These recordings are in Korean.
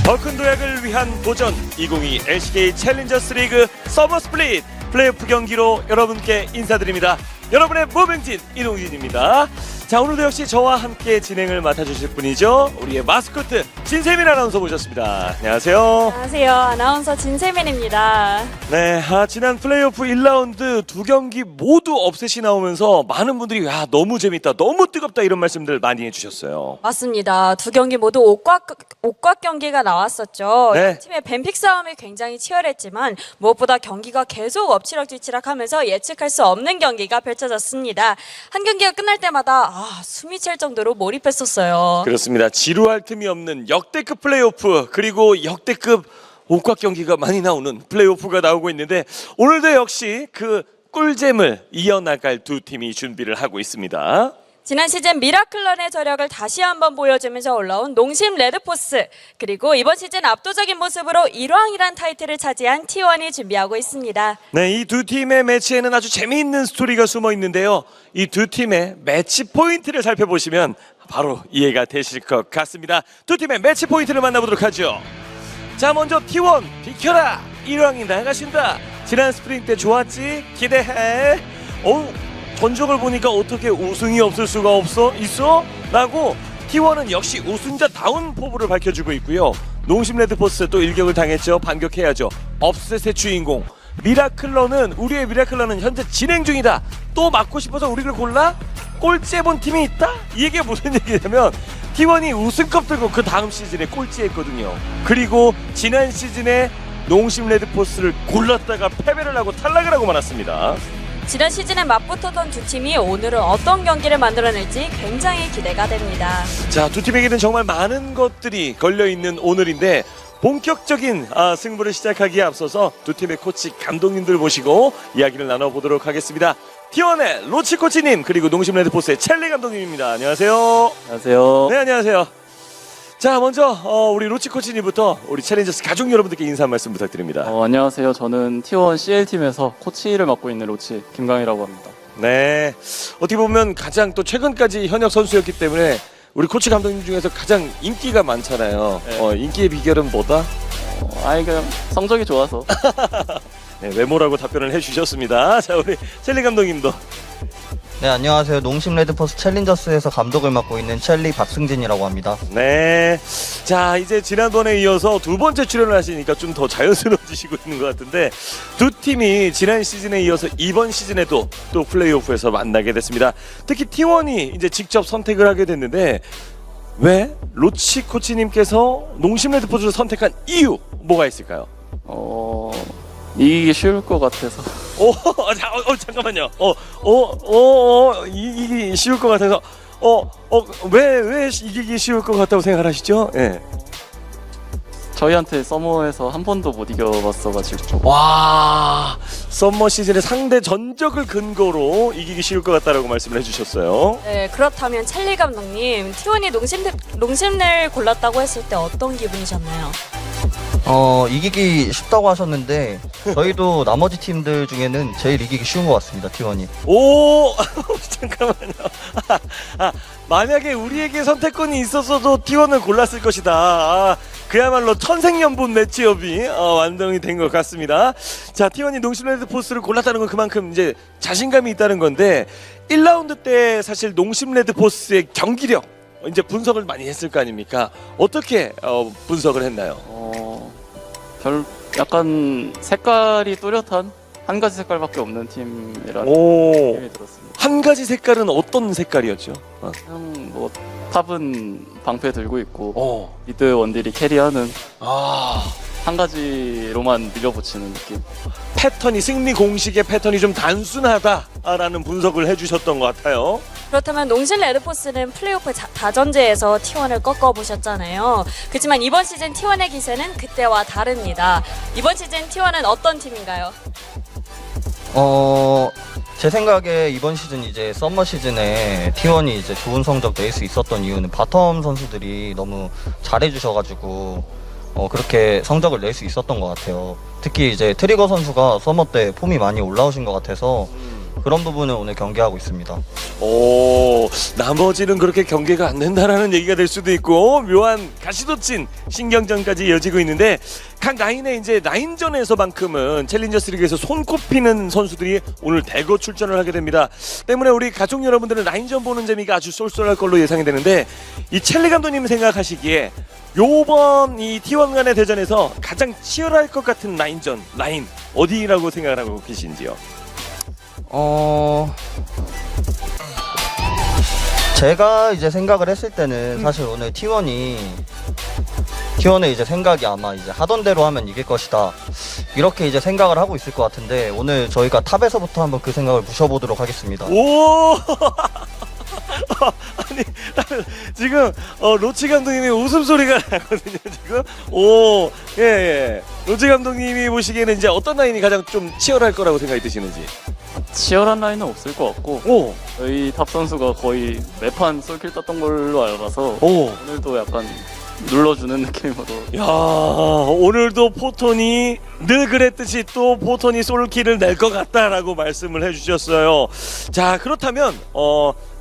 더 큰 도약을 위한 도전 2022 LCK 챌린저스 리그 서머 스플릿 플레이오프 경기로 여러분께 인사드립니다. 여러분의 무병진 이동진입니다. 자, 오늘도 역시 저와 함께 진행을 맡아주실 분이죠. 우리의 마스코트 진세민 아나운서 모셨습니다. 안녕하세요. 안녕하세요. 아나운서 진세민입니다. 네, 지난 플레이오프 1라운드 두 경기 모두 업셋이 나오면서 많은 분들이 야, 너무 재밌다, 너무 뜨겁다 이런 말씀들 많이 해주셨어요. 맞습니다. 두 경기 모두 옥곽 경기가 나왔었죠. 네. 팀의 뱀픽 싸움이 굉장히 치열했지만 무엇보다 경기가 계속 엎치락뒤치락하면서 예측할 수 없는 경기가 펼쳐졌습니다. 한 경기가 끝날 때마다 숨이 찰 정도로 몰입했었어요. 그렇습니다. 지루할 틈이 없는 역대급 플레이오프 그리고 역대급 옥곽 경기가 많이 나오는 플레이오프가 나오고 있는데 오늘도 역시 그 꿀잼을 이어나갈 두 팀이 준비를 하고 있습니다. 지난 시즌 미라클런의 저력을 다시 한번 보여주면서 올라온 농심 레드포스, 그리고 이번 시즌 압도적인 모습으로 1왕이란 타이틀을 차지한 T1이 준비하고 있습니다. 네, 이 두 팀의 매치에는 아주 재미있는 스토리가 숨어 있는데요. 이 두 팀의 매치 포인트를 살펴보시면 바로 이해가 되실 것 같습니다. 두 팀의 매치 포인트를 만나보도록 하죠. 자, 먼저 T1 비켜라, 1왕이 나가신다. 지난 스프링 때 좋았지? 기대해. 전적을 보니까 어떻게 우승이 없을 수가 있어? 라고 T1은 역시 우승자다운 포부를 밝혀주고 있고요. 농심 레드포스 또 일격을 당했죠. 반격해야죠. 업셋의 주인공 미라클러는, 우리의 미라클러는 현재 진행 중이다. 또 맞고 싶어서 우리를 골라? 꼴찌해본 팀이 있다? 이게 무슨 얘기냐면 T1이 우승컵 들고 그 다음 시즌에 꼴찌했거든요. 그리고 지난 시즌에 농심 레드포스를 골랐다가 패배를 하고 탈락을 하고 말았습니다. 지난 시즌에 맞붙었던 두 팀이 오늘은 어떤 경기를 만들어낼지 굉장히 기대가 됩니다. 자, 두 팀에게는 정말 많은 것들이 걸려있는 오늘인데 본격적인 승부를 시작하기에 앞서서 두 팀의 코치 감독님들 모시고 이야기를 나눠보도록 하겠습니다. T1의 로치 코치님, 그리고 농심 레드포스의 첼리 감독님입니다. 안녕하세요. 안녕하세요. 네, 안녕하세요. 자, 먼저 우리 로치 코치님부터 우리 챌린저스 가족 여러분들께 인사 한 말씀 부탁드립니다. 안녕하세요. 저는 T1 CL팀에서 코치를 맡고 있는 로치 김강희라고 합니다. 네, 어떻게 보면 가장 또 최근까지 현역 선수였기 때문에 우리 코치 감독님 중에서 가장 인기가 많잖아요. 네. 인기의 비결은 뭐다? 그냥 성적이 좋아서. 네, 외모라고 답변을 해주셨습니다. 자, 우리 첼리 감독님도. 네, 안녕하세요. 농심 레드포스 챌린저스에서 감독을 맡고 있는 첼리 박승진이라고 합니다. 네, 자, 이제 지난번에 이어서 두 번째 출연을 하시니까 좀 더 자연스러워지시고 있는 것 같은데 두 팀이 지난 시즌에 이어서 이번 시즌에도 또 플레이오프에서 만나게 됐습니다. 특히 T1이 이제 직접 선택을 하게 됐는데 왜 로치 코치님께서 농심 레드포스를 선택한 이유 뭐가 있을까요? 이기기 쉬울 것 같아서. 잠깐만요. 이기기 쉬울 것 같아서 왜 이기기 쉬울 것 같다고 생각하시죠? 예. 저희한테 서머에서 한 번도 못 이겨봤어가지고. 와, 썸머 시즌의 상대 전적을 근거로 이기기 쉬울 것 같다라고 말씀을 해주셨어요. 네, 그렇다면 첼리 감독님, T1이 농심을 골랐다고 했을 때 어떤 기분이셨나요? 이기기 쉽다고 하셨는데 저희도 나머지 팀들 중에는 제일 이기기 쉬운 것 같습니다. T1이. 잠깐만요. 만약에 우리에게 선택권이 있었어도 T1을 골랐을 것이다. 그야말로 천생연분 매치업이 완성이 된 것 같습니다. 자, T1이 농심 레드포스를 골랐다는 건 그만큼 이제 자신감이 있다는 건데 1라운드 때 사실 농심 레드포스의 경기력 이제 분석을 많이 했을 거 아닙니까? 어떻게 분석을 했나요? 약간 색깔이 뚜렷한 한 가지 색깔밖에 없는 팀이라는 느낌이 들었습니다. 한 가지 색깔은 어떤 색깔이었죠? 그냥 뭐 탑은 방패 들고 있고 미드 원딜이 캐리하는 한 가지로만 밀어붙이는 느낌. 패턴이, 승리 공식의 패턴이 좀 단순하다라는 분석을 해주셨던 것 같아요. 그렇다면 농심 레드포스는 플레이오프 다전제에서 T1을 꺾어보셨잖아요. 그렇지만 이번 시즌 T1의 기세는 그때와 다릅니다. 이번 시즌 T1은 어떤 팀인가요? 제 생각에 이번 시즌 이제 썸머 시즌에 T1이 이제 좋은 성적 낼 수 있었던 이유는 바텀 선수들이 너무 잘해주셔가지고 그렇게 성적을 낼 수 있었던 것 같아요. 특히 이제 트리거 선수가 서머 때 폼이 많이 올라오신 것 같아서 그런 부분을 오늘 경기하고 있습니다. 오, 나머지는 그렇게 경계가 안 된다라는 얘기가 될 수도 있고 묘한 가시돋친 신경전까지 이어지고 있는데 각 라인의 이제 라인전에서만큼은 챌린저스 리그에서 손꼽히는 선수들이 오늘 대거 출전을 하게 됩니다. 때문에 우리 가족 여러분들은 라인전 보는 재미가 아주 쏠쏠할 걸로 예상이 되는데 이 첼리 감독님 생각하시기에 요번 이 T1 간의 대전에서 가장 치열할 것 같은 라인 어디라고 생각을 하고 계신지요? 제가 이제 생각을 했을 때는 사실 오늘 T1의 이제 생각이 아마 이제 하던 대로 하면 이길 것이다 이렇게 이제 생각을 하고 있을 것 같은데 오늘 저희가 탑에서부터 한번 그 생각을 부셔보도록 하겠습니다. 오! 아니 지금 로치 감독님이 웃음소리가 나거든요 지금. 오, 예. 로치 감독님이 보시기에는 이제 어떤 라인이 가장 좀 치열할 거라고 생각이 드시는지. 치열한 라인은 없을 것 같고 오, 저희 탑 선수가 거의 매판 솔킬 떴던 걸로 알아서 오. 오늘도 약간 눌러주는 느낌으로 야, 오늘도 포톤이 늘 그랬듯이 또 포톤이 솔킬을 낼 것 같다라고 말씀을 해주셨어요. 자, 그렇다면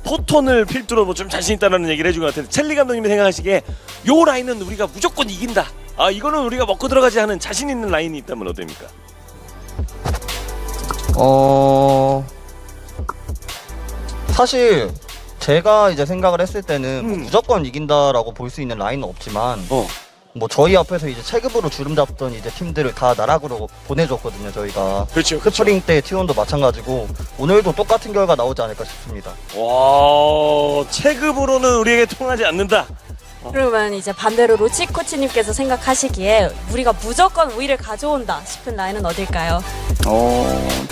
포톤을 필두로 뭐 좀 자신 있다라는 얘기를 해준 것 같은데 첼리 감독님이 생각하시기에 요 라인은 우리가 무조건 이긴다. 아, 이거는 우리가 먹고 들어가지 않은 자신 있는 라인이 있다면 어떻습니까? 사실 제가 이제 생각을 했을 때는 뭐 무조건 이긴다라고 볼 수 있는 라인은 없지만 뭐 저희 앞에서 이제 체급으로 주름 잡던 이제 팀들을 다 나락으로 보내줬거든요 저희가. 그렇죠. 스프링 때 T1도 마찬가지고 오늘도 똑같은 결과 나오지 않을까 싶습니다. 와, 체급으로는 우리에게 통하지 않는다. 그러면 이제 반대로 로치 코치님께서 생각하시기에 우리가 무조건 우위를 가져온다 싶은 라인은 어딜까요?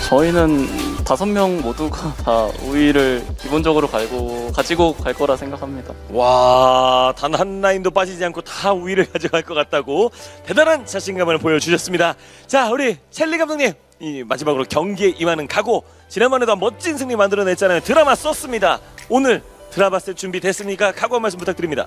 저희는 5명 모두가 다 우위를 기본적으로 가지고 갈 거라 생각합니다. 와, 단 한 라인도 빠지지 않고 다 우위를 가져갈 것 같다고 대단한 자신감을 보여주셨습니다. 자, 우리 첼리 감독님, 이 마지막으로 경기에 임하는 각오, 지난번에도 멋진 승리 만들어냈잖아요. 드라마 썼습니다. 오늘 드라마 쓸 준비 됐습니까? 각오 한 말씀 부탁드립니다.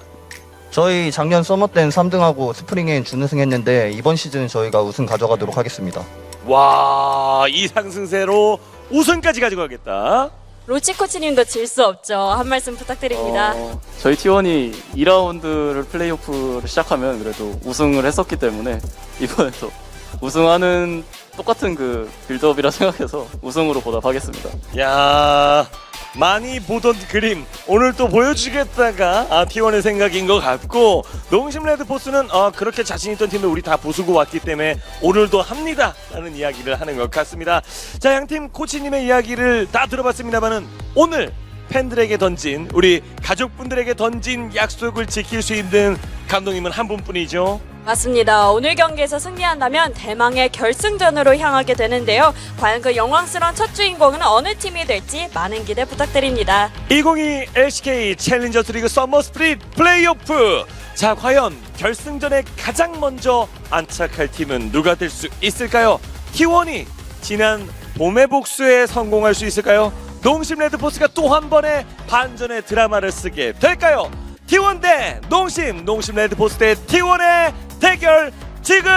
저희 작년 서머 때는 3등하고 스프링엔 준우승했는데 이번 시즌은 저희가 우승 가져가도록 하겠습니다. 와, 이 상승세로 우승까지 가져가겠다. 로치 코치님도 질 수 없죠. 한 말씀 부탁드립니다. 저희 T1이 2라운드를 플레이오프를 시작하면 그래도 우승을 했었기 때문에 이번에도 우승하는 똑같은 그 빌드업이라 생각해서 우승으로 보답하겠습니다. 야, 많이 보던 그림 오늘 또 보여주겠다가 T1의 생각인 것 같고, 농심 레드포스는 그렇게 자신 있던 팀을 우리 다 부수고 왔기 때문에 오늘도 합니다 라는 이야기를 하는 것 같습니다. 자, 양팀 코치님의 이야기를 다 들어봤습니다만은 오늘 팬들에게 던진, 우리 가족분들에게 던진 약속을 지킬 수 있는 감독님은 한 분뿐이죠. 맞습니다. 오늘 경기에서 승리한다면 대망의 결승전으로 향하게 되는데요. 과연 그 영광스러운 첫 주인공은 어느 팀이 될지 많은 기대 부탁드립니다. 2022 LCK 챌린저스 리그 서머 스프릿 플레이오프. 자, 과연 결승전에 가장 먼저 안착할 팀은 누가 될 수 있을까요? T1이 지난 봄의 복수에 성공할 수 있을까요? 농심 레드포스가 또 한 번의 반전의 드라마를 쓰게 될까요? T1 대 농심 레드포스 대 T1의 대결 지금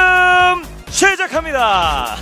시작합니다.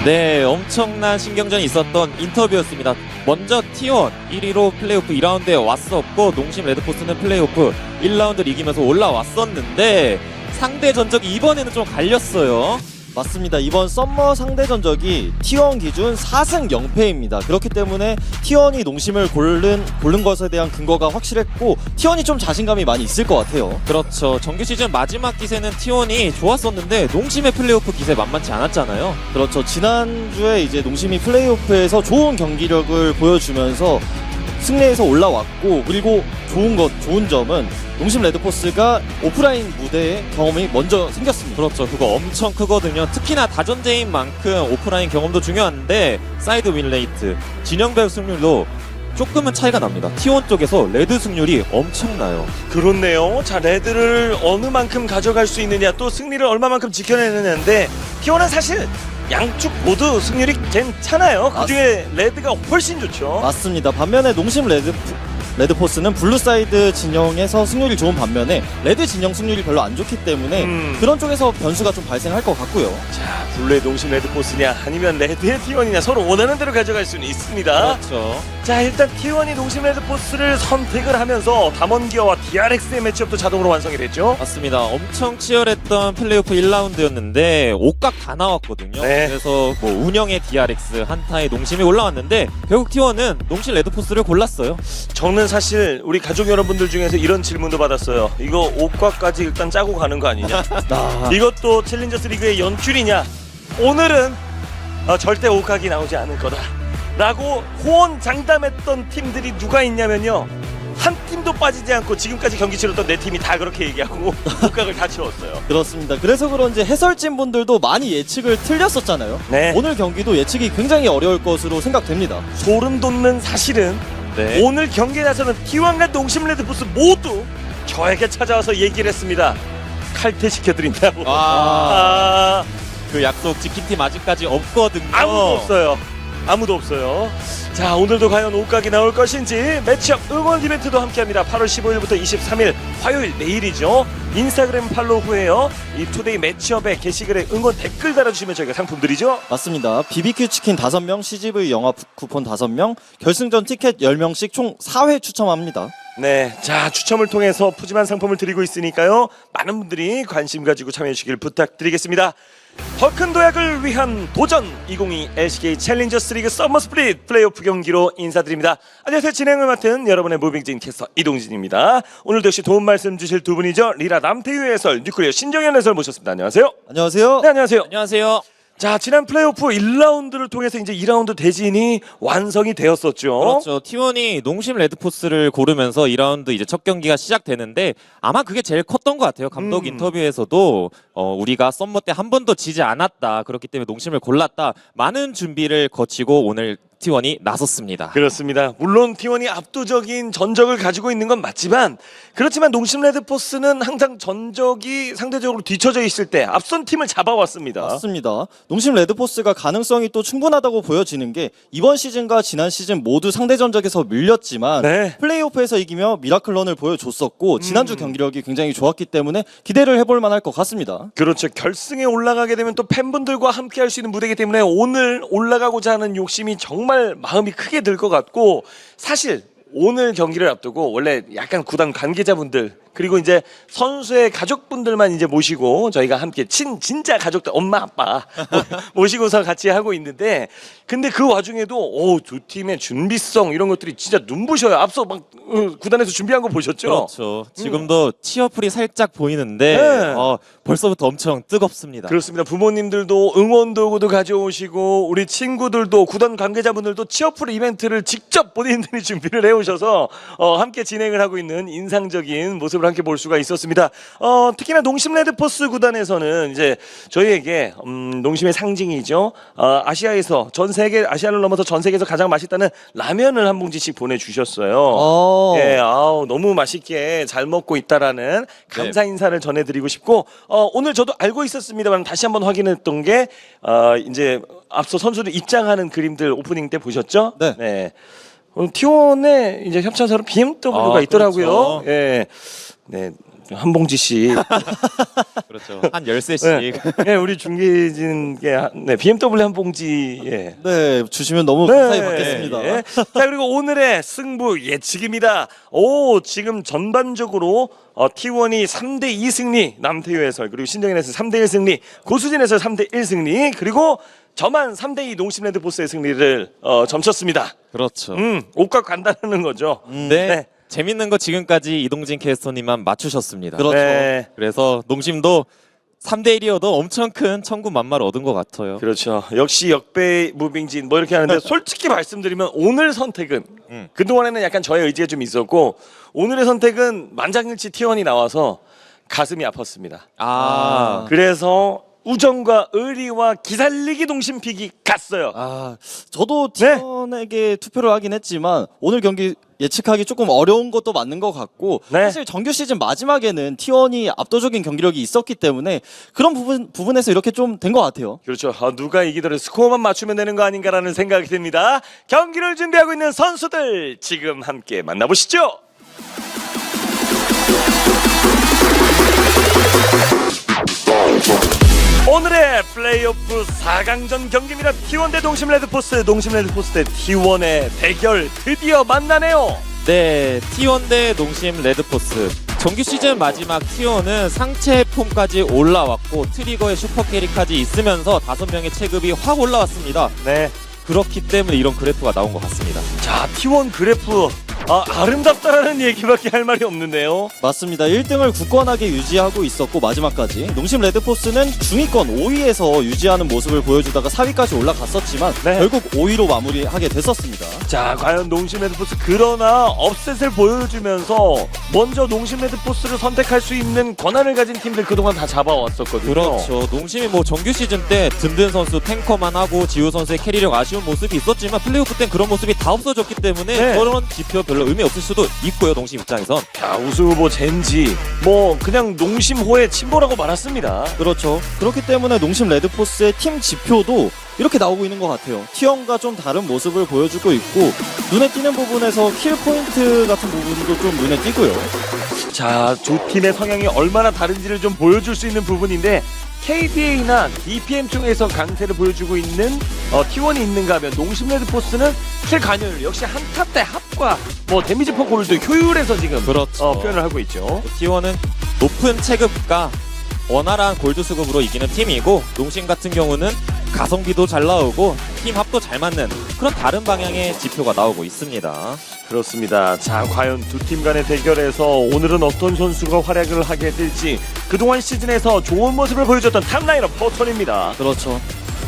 네, 엄청난 신경전이 있었던 인터뷰였습니다. 먼저 T1 1위로 플레이오프 2라운드에 왔었고, 농심 레드포스는 플레이오프 1라운드를 이기면서 올라왔었는데 상대 전적이 이번에는 좀 갈렸어요. 맞습니다. 이번 썸머 상대 전적이 T1 기준 4승 0패입니다. 그렇기 때문에 T1이 농심을 고른 것에 대한 근거가 확실했고, T1이 좀 자신감이 많이 있을 것 같아요. 그렇죠. 정규 시즌 마지막 기세는 T1이 좋았었는데 농심의 플레이오프 기세 만만치 않았잖아요. 그렇죠. 지난주에 이제 농심이 플레이오프에서 좋은 경기력을 보여주면서 승리해서 올라왔고, 그리고 좋은 점은 농심 레드포스가 오프라인 무대에 경험이 먼저 생겼습니다. 그렇죠. 그거 엄청 크거든요. 특히나 다전제인 만큼 오프라인 경험도 중요한데 사이드 윈레이트, 진영별 승률도 조금은 차이가 납니다. T1 쪽에서 레드 승률이 엄청나요. 그렇네요. 자, 레드를 어느 만큼 가져갈 수 있느냐, 또 승리를 얼마만큼 지켜내느냐인데 T1은 사실 양쪽 모두 승률이 괜찮아요. 그중에 레드가 훨씬 좋죠. 맞습니다. 반면에 농심 레드포스는 블루 사이드 진영에서 승률이 좋은 반면에 레드 진영 승률이 별로 안 좋기 때문에 그런 쪽에서 변수가 좀 발생할 것 같고요. 자, 블루의 농심 레드포스냐 아니면 레드의 T1이냐 서로 원하는 대로 가져갈 수는 있습니다. 그렇죠. 자, 일단 T1이 농심 레드포스를 선택을 하면서 담원기어와 DRX의 매치업도 자동으로 완성이 됐죠. 맞습니다. 엄청 치열했던 플레이오프 1라운드였는데 옷각 다 나왔거든요. 네. 그래서 뭐 운영의 DRX, 한타의 농심이 올라왔는데 결국 T1은 농심 레드포스를 골랐어요. 저는 사실 우리 가족 여러분들 중에서 이런 질문도 받았어요. 이거 옷과까지 일단 짜고 가는 거 아니냐? 이것도 챌린저스 리그의 연출이냐? 오늘은 절대 옷각이 나오지 않을 거다 라고 호언장담했던 팀들이 누가 있냐면요, 한 팀도 빠지지 않고 지금까지 경기 치렀던 네 팀이 다 그렇게 얘기하고 옷각을 다 치웠어요. 그렇습니다. 그래서 그런지 해설진 분들도 많이 예측을 틀렸었잖아요. 네. 오늘 경기도 예측이 굉장히 어려울 것으로 생각됩니다. 소름 돋는 사실은 네. 오늘 경기에 나서는 T1과 농심 레드포스 모두 저에게 찾아와서 얘기를 했습니다. 칼퇴시켜드린다고. 아, 그 약속 지킨 팀 아직까지 없거든요. 아무도 없어요. 아무도 없어요. 자, 오늘도 과연 옷각이 나올 것인지 매치업 응원 이벤트도 함께합니다. 8월 15일부터 23일 화요일 내일이죠. 인스타그램 팔로우 후에요, 이 투데이 매치업에 게시글에 응원 댓글 달아주시면 저희가 상품 드리죠. 맞습니다. BBQ 치킨 5명, CGV 영화 쿠폰 5명, 결승전 티켓 10명씩 총 4회 추첨합니다. 네, 자, 추첨을 통해서 푸짐한 상품을 드리고 있으니까요, 많은 분들이 관심 가지고 참여해 주시길 부탁드리겠습니다. 더 큰 도약을 위한 도전 2022 LCK 챌린저스 리그 서머 스플릿 플레이오프 경기로 인사드립니다. 안녕하세요. 진행을 맡은 여러분의 무빙진 캐스터 이동진입니다. 오늘도 역시 도움 말씀 주실 두 분이죠. 리라 남태유 해설, 뉴클리어 신정현 해설 모셨습니다. 안녕하세요. 안녕하세요. 네, 안녕하세요. 안녕하세요. 자, 지난 플레이오프 1라운드를 통해서 이제 2라운드 대진이 완성이 되었었죠. 그렇죠. T1이 농심 레드포스를 고르면서 2라운드 이제 첫 경기가 시작되는데 아마 그게 제일 컸던 것 같아요. 감독 인터뷰에서도 우리가 썸머 때 한 번도 지지 않았다. 그렇기 때문에 농심을 골랐다. 많은 준비를 거치고 오늘 T1이 나섰습니다. 그렇습니다. 물론 T1이 압도적인 전적을 가지고 있는 건 맞지만, 그렇지만 농심 레드포스는 항상 전적이 상대적으로 뒤처져 있을 때 앞선 팀을 잡아왔습니다. 맞습니다. 농심 레드포스가 가능성이 또 충분하다고 보여지는 게 이번 시즌과 지난 시즌 모두 상대 전적에서 밀렸지만 네. 플레이오프에서 이기며 미라클런을 보여줬었고 지난주 경기력이 굉장히 좋았기 때문에 기대를 해볼 만할 것 같습니다. 그렇죠. 결승에 올라가게 되면 또 팬분들과 함께 할 수 있는 무대이기 때문에 오늘 올라가고자 하는 욕심이 정말 마음이 크게 들 것 같고, 사실 오늘 경기를 앞두고 원래 약간 구단 관계자분들 그리고 이제 선수의 가족분들만 이제 모시고 저희가 함께 진짜 가족들 엄마 아빠 모시고서 같이 하고 있는데, 근데 그 와중에도 두 팀의 준비성 이런 것들이 진짜 눈부셔요. 앞서 막 구단에서 준비한 거 보셨죠? 그렇죠. 지금도 치어풀이 살짝 보이는데 네. 벌써부터 엄청 뜨겁습니다. 그렇습니다. 부모님들도 응원 도구도 가져오시고 우리 친구들도 구단 관계자분들도 치어풀 이벤트를 직접 본인들이 준비를 해오셔서 함께 진행을 하고 있는 인상적인 모습을 함께 볼 수가 있었습니다. 특히나 농심 레드포스 구단에서는 이제 저희에게 농심의 상징이죠. 아시아에서 전 세계, 아시아를 넘어서 전 세계에서 가장 맛있다는 라면을 한 봉지씩 보내주셨어요. 예, 너무 맛있게 잘 먹고 있다라는 감사 인사를 전해드리고 싶고, 오늘 저도 알고 있었습니다만 다시 한번 확인했던 게 이제 앞서 선수들 입장하는 그림들 오프닝 때 보셨죠? 네. T1의 이제 협찬사로 BMW가 있더라고요. 그렇죠. 예, 네. 한 봉지씩. 그렇죠. 한 13씩. 네, 우리 중계진께 BMW 한 봉지. 예. 네, 주시면 너무 감사히 받겠습니다. 예. 자, 그리고 오늘의 승부 예측입니다. 지금 전반적으로 T1이 3대2 승리, 남태유 해설, 그리고 신정현 해설 3대1 승리, 고수진 해설 3대1 승리, 그리고 저만 3대2 농심 레드포스의 승리를 점쳤습니다. 그렇죠. 옷각 간다는 거죠. 네. 재밌는 거 지금까지 이동진 캐스터님만 맞추셨습니다. 그렇죠. 네. 그래서 농심도 3대1이어도 엄청 큰 천군만마를 얻은 것 같아요. 그렇죠. 역시 역배 무빙진 뭐 이렇게 하는데 솔직히 말씀드리면 오늘 선택은 그동안에는 약간 저의 의지가 좀 있었고, 오늘의 선택은 만장일치 T1이 나와서 가슴이 아팠습니다. 아, 그래서 우정과 의리와 기살리기 동심픽이 갔어요. 아, 저도 네. 티원에게 투표를 하긴 했지만 오늘 경기 예측하기 조금 어려운 것도 맞는 것 같고 네. 사실 정규 시즌 마지막에는 T1이 압도적인 경기력이 있었기 때문에 그런 부분에서 이렇게 좀 된 것 같아요. 그렇죠. 누가 이기더라도 스코어만 맞추면 되는 거 아닌가라는 생각이 듭니다. 경기를 준비하고 있는 선수들 지금 함께 만나보시죠. 오늘의 플레이오프 4강전 경기입니다. T1 대 농심 레드포스, 농심 레드포스 대 T1의 대결 드디어 만나네요. 네, T1 대 농심 레드포스. 정규 시즌 마지막 T1은 상체 폼까지 올라왔고 트리거의 슈퍼 캐리까지 있으면서 5명의 체급이 확 올라왔습니다. 네. 그렇기 때문에 이런 그래프가 나온 것 같습니다. 자, T1 그래프 아름답다라는 얘기밖에 할 말이 없는데요. 맞습니다. 1등을 굳건하게 유지하고 있었고 마지막까지 농심 레드포스는 중위권 5위에서 유지하는 모습을 보여주다가 4위까지 올라갔었지만 네. 결국 5위로 마무리하게 됐었습니다. 자, 과연 농심 레드포스 그러나 업셋을 보여주면서 먼저 농심 레드포스를 선택할 수 있는 권한을 가진 팀들 그동안 다 잡아왔었거든요. 그렇죠. 농심이 뭐 정규 시즌 때 든든 선수 탱커만 하고 지우 선수의 캐리력 아쉬운 모습이 있었지만 플레이오프 땐 그런 모습이 다 없어졌기 때문에 네. 그런 지표 별로 의미 없을 수도 있고요. 농심 입장에선. 자, 우승 후보 젠지 뭐 그냥 농심호의 침보라고 말았습니다. 그렇죠. 그렇기 때문에 농심 레드포스의 팀 지표도 이렇게 나오고 있는 것 같아요. T1과 좀 다른 모습을 보여주고 있고 눈에 띄는 부분에서 킬 포인트 같은 부분도 좀 눈에 띄고요. 자, 두 팀의 성향이 얼마나 다른지를 좀 보여줄 수 있는 부분인데 KDA나 DPM 쪽에서 강세를 보여주고 있는 T1이 있는가 하면 농심 레드포스는 킬 관여율 역시 한타 때 합과 뭐 데미지 퍼 골드 효율에서 지금 그렇죠. 표현을 하고 있죠. T1은 높은 체급과 원활한 골드 수급으로 이기는 팀이고 농심 같은 경우는 가성비도 잘 나오고 팀 합도 잘 맞는 그런 다른 방향의 지표가 나오고 있습니다. 그렇습니다. 자, 과연 두 팀 간의 대결에서 오늘은 어떤 선수가 활약을 하게 될지 그동안 시즌에서 좋은 모습을 보여줬던 탑라이너 포톤입니다. 그렇죠.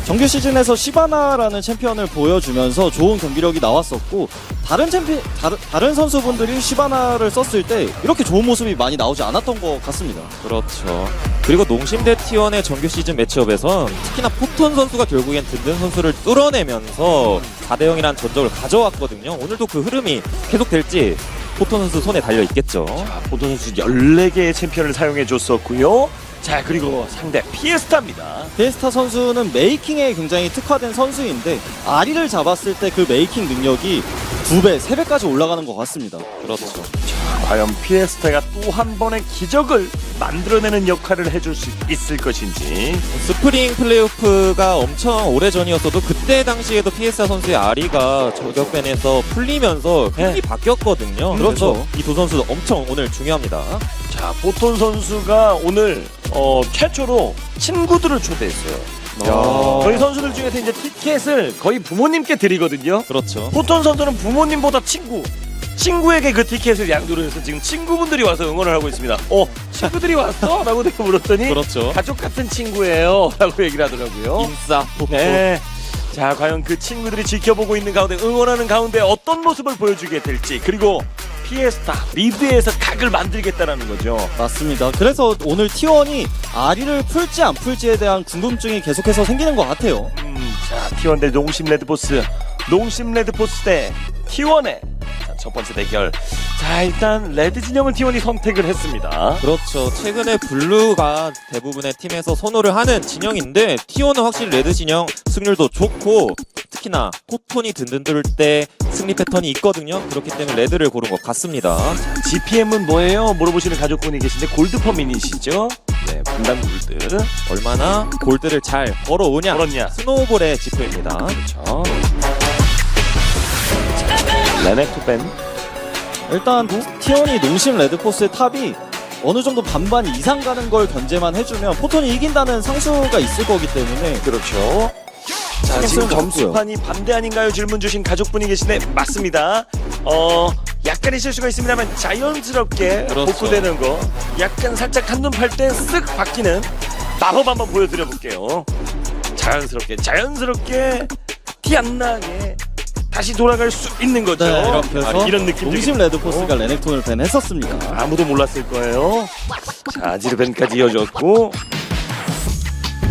정규 시즌에서 시바나라는 챔피언을 보여주면서 좋은 경기력이 나왔었고 다른 선수분들이 시바나를 썼을 때 이렇게 좋은 모습이 많이 나오지 않았던 것 같습니다. 그렇죠. 그리고 농심 대 T1의 정규 시즌 매치업에선 특히나 포톤 선수가 결국엔 든든 선수를 뚫어내면서 4대0이라는 전적을 가져왔거든요. 오늘도 그 흐름이 계속될지 포톤 선수 손에 달려 있겠죠. 자, 포톤 선수 14개의 챔피언을 사용해 줬었고요. 자, 그리고 상대 피에스타입니다. 피에스타 선수는 메이킹에 굉장히 특화된 선수인데 아리를 잡았을 때 그 메이킹 능력이 2배, 3배까지 올라가는 것 같습니다. 그렇죠. 과연 피에스타가 또 한 번의 기적을 만들어내는 역할을 해줄 수 있을 것인지. 스프링 플레이오프가 엄청 오래전이었어도 그때 당시에도 피에스타 선수의 아리가 저격밴에서 풀리면서 힘이 바뀌었거든요. 그렇죠. 이 두 선수도 엄청 오늘 중요합니다. 자, 포톤 선수가 오늘 최초로 친구들을 초대했어요. 저희 선수들 중에서 이제 티켓을 거의 부모님께 드리거든요. 그렇죠. 포톤 선수는 부모님보다 친구에게 그 티켓을 양도를 해서 지금 친구분들이 와서 응원을 하고 있습니다. 친구들이 왔어? 라고 내가 물었더니 그렇죠. 가족 같은 친구예요 라고 얘기를 하더라고요. 인싸 포톤. 네. 자, 과연 그 친구들이 지켜보고 있는 가운데 응원하는 가운데 어떤 모습을 보여주게 될지, 그리고 피에스타 미드에서 각을 만들겠다라는 거죠. 맞습니다. 그래서 오늘 T1이 아리를 풀지 안 풀지에 대한 궁금증이 계속해서 생기는 것 같아요. 자, T1 대 농심 레드포스, 농심 레드포스 대 T1의 첫 번째 대결. 자, 일단 레드 진영을 T1이 선택을 했습니다. 그렇죠. 최근에 블루가 대부분의 팀에서 선호를 하는 진영인데 T1은 확실히 레드 진영 승률도 좋고 특히나 포톤이 든든 들 때 승리 패턴이 있거든요. 그렇기 때문에 레드를 고른 것 같습니다. GPM은 뭐예요? 물어보시는 가족분이 계신데 골드 퍼 미닛이죠. 네, 분당 골드. 얼마나 골드를 잘 벌어오냐. 벌었냐. 스노우볼의 지표입니다. 그렇죠. 레넥토 밴. 일단 T1이 농심 레드포스의 탑이 어느 정도 반반 이상 가는 걸 견제만 해주면 포톤이 이긴다는 상수가 있을 거기 때문에 그렇죠. 자, 지금 쓰는 것 같고요. 점수판이 반대 아닌가요? 질문 주신 가족분이 계신데 맞습니다. 약간의 실수가 있습니다만 자연스럽게 그렇죠. 복구되는 거, 약간 살짝 한눈 팔 때 쓱 바뀌는 마법 한번 보여드려 볼게요. 자연스럽게 티 안 나게 다시 돌아갈 수 있는 거죠. 네, 이렇게 해서 이런 느낌. 농심 레드포스가 레넥톤을 밴했었습니다. 아무도 몰랐을 거예요. 자, 아지르 밴까지 이어졌고.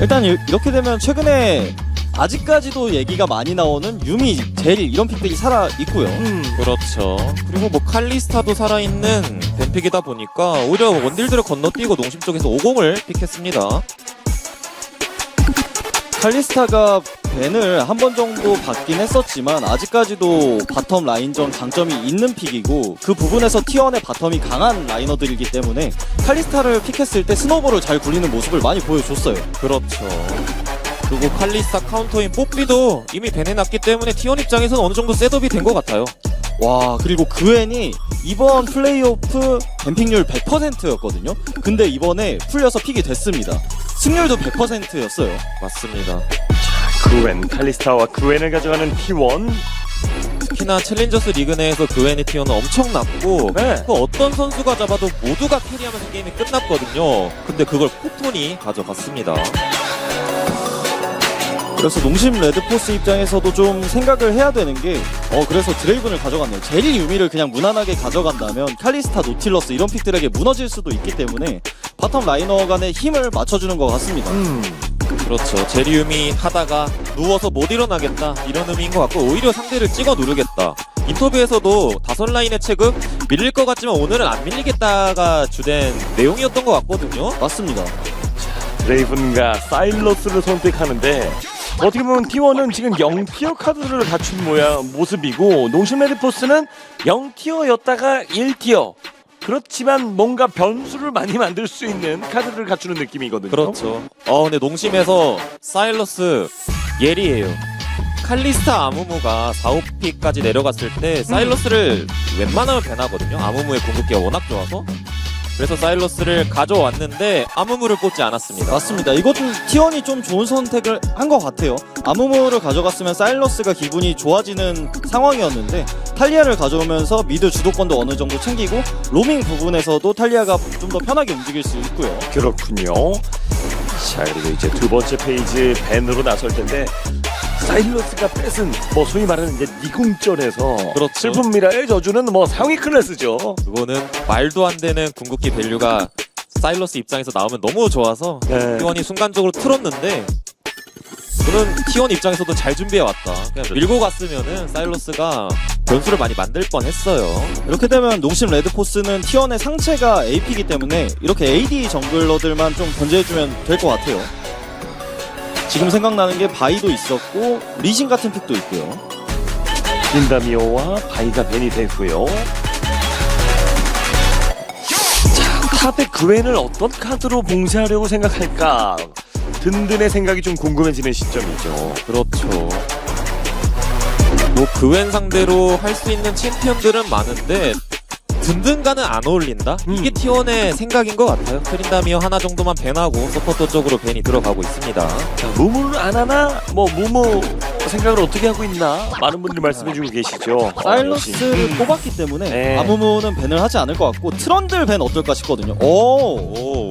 일단 이렇게 되면 최근에 아직까지도 얘기가 많이 나오는 유미, 제리 이런 픽들이 살아 있고요. 그렇죠. 그리고 뭐 칼리스타도 살아있는 뱀픽이다 보니까 오히려 원딜들을 건너뛰고 농심 쪽에서 50을 픽했습니다. 칼리스타가 벤을 한 번 정도 받긴 했었지만 아직까지도 바텀 라인전 강점이 있는 픽이고 그 부분에서 T1의 바텀이 강한 라이너들이기 때문에 칼리스타를 픽했을 때 스노볼을 잘 굴리는 모습을 많이 보여줬어요. 그렇죠. 그리고 칼리스타 카운터인 뽀삐도 이미 밴해놨기 때문에 T1 입장에서는 어느 정도 셋업이 된 것 같아요. 와, 그리고 그웬이 이번 플레이오프 뱀픽률 100%였거든요. 근데 이번에 풀려서 픽이 됐습니다. 승률도 100%였어요. 맞습니다. 그웬, 칼리스타와 그웬을 가져가는 T1. 특히나 챌린저스 리그 내에서 그웬의 T1은 엄청났고 네. 그 어떤 선수가 잡아도 모두가 캐리하면서 게임이 끝났거든요. 근데 그걸 코톤이 가져갔습니다. 그래서 농심 레드포스 입장에서도 좀 생각을 해야 되는 게 그래서 드레이븐을 가져갔네요. 제리 유미를 그냥 무난하게 가져간다면 칼리스타, 노틸러스 이런 픽들에게 무너질 수도 있기 때문에 바텀 라이너 간의 힘을 맞춰주는 것 같습니다. 그렇죠. 제리움이 하다가 누워서 못 일어나겠다 이런 의미인 것 같고 오히려 상대를 찍어 누르겠다. 인터뷰에서도 다섯 라인의 체급 밀릴 것 같지만 오늘은 안 밀리겠다가 주된 내용이었던 것 같거든요. 맞습니다. 드레이븐과 사일러스를 선택하는데 어떻게 보면 T1은 지금 0티어 카드를 갖춘 모습이고 농심 레드포스는 0티어였다가 1티어 그렇지만 뭔가 변수를 많이 만들 수 있는 카드를 갖추는 느낌이거든요. 그렇죠. 근데 농심에서 사일러스 예리해요. 칼리스타 아무무가 4, 5픽까지 내려갔을 때 사일러스를 웬만하면 배나거든요. 아무무의 궁극기가 워낙 좋아서. 그래서 사일러스를 가져왔는데 아무무를 뽑지 않았습니다. 맞습니다. 이것도 T1이 좀 좋은 선택을 한 것 같아요. 아무무를 가져갔으면 사일러스가 기분이 좋아지는 상황이었는데 탈리아를 가져오면서 미드 주도권도 어느 정도 챙기고 로밍 부분에서도 탈리아가 좀 더 편하게 움직일 수 있고요. 그렇군요. 자, 그리고 이제 두 번째 페이지 밴으로 나설 텐데 사일러스가 뺏은 소위 말하는 이제 니궁전에서 그렇죠. 슬픈 미라의 저주는 상위 클래스죠. 그거는 말도 안 되는 궁극기 밸류가 사일러스 입장에서 나오면 너무 좋아서 네. T1이 순간적으로 틀었는데 저는 T1 입장에서도 잘 준비해왔다. 그냥 밀고 갔으면은 사일러스가 변수를 많이 만들 뻔했어요. 이렇게 되면 농심 레드포스는 T1의 상체가 AP이기 때문에 이렇게 AD 정글러들만 좀 견제해주면 될 것 같아요. 지금 생각나는 게 바이도 있었고 리신 같은 픽도 있고요. 린다미오와 바이가 밴이 됐고요. 자, 탑의 그웬을 어떤 카드로 봉쇄하려고 생각할까? 든든의 생각이 좀 궁금해지는 시점이죠. 그렇죠. 뭐 그웬 상대로 할 수 있는 챔피언들은 많은데 든든과는 안 어울린다? 이게 T1의 생각인 것 같아요. 트린다미어 하나 정도만 밴하고 서포터 쪽으로 밴이 들어가고 있습니다. 자, 무무를 안 하나? 무무 생각을 어떻게 하고 있나? 많은 분들이 말씀해주고 계시죠. 사일러스를 뽑았기 때문에 네. 아무무는 밴을 하지 않을 것 같고 트런들 밴 어떨까 싶거든요. 오, 오,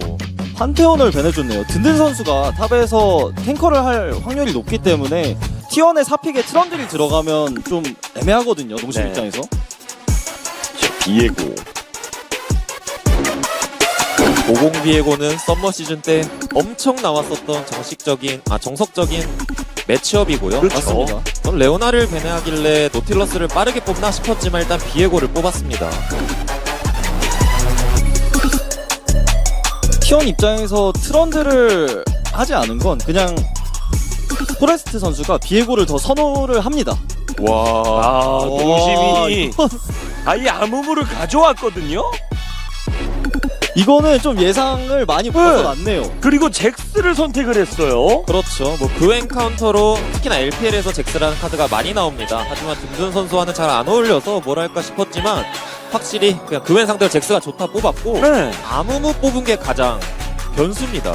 판테온을 밴해줬네요. 든든 선수가 탑에서 탱커를 할 확률이 높기 때문에 T1의 4픽에 트런들이 들어가면 좀 애매하거든요. 농심 네. 입장에서. 비에고 50 비에고는 썸머 시즌 때 엄청 나왔었던 정석적인 매치업이고요. 그렇죠. 맞습니다. 전 레오나를 배내하길래 노틸러스를 빠르게 뽑나 싶었지만 일단 비에고를 뽑았습니다. T1 입장에서 트런들을 하지 않은 건 그냥 포레스트 선수가 비에고를 더 선호를 합니다. 와, 농심이 아예 아무무를 가져왔거든요. 이거는 좀 예상을 많이 벗어났네요. 그리고 잭스를 선택을 했어요. 그렇죠. 뭐 그웬 카운터로 특히나 LPL에서 잭스라는 카드가 많이 나옵니다. 하지만 든든 선수와는 잘 안 어울려서 뭐랄까 싶었지만 확실히 그냥 그웬 상대로 잭스가 좋다 뽑았고 네. 아무무 뽑은 게 가장 변수입니다.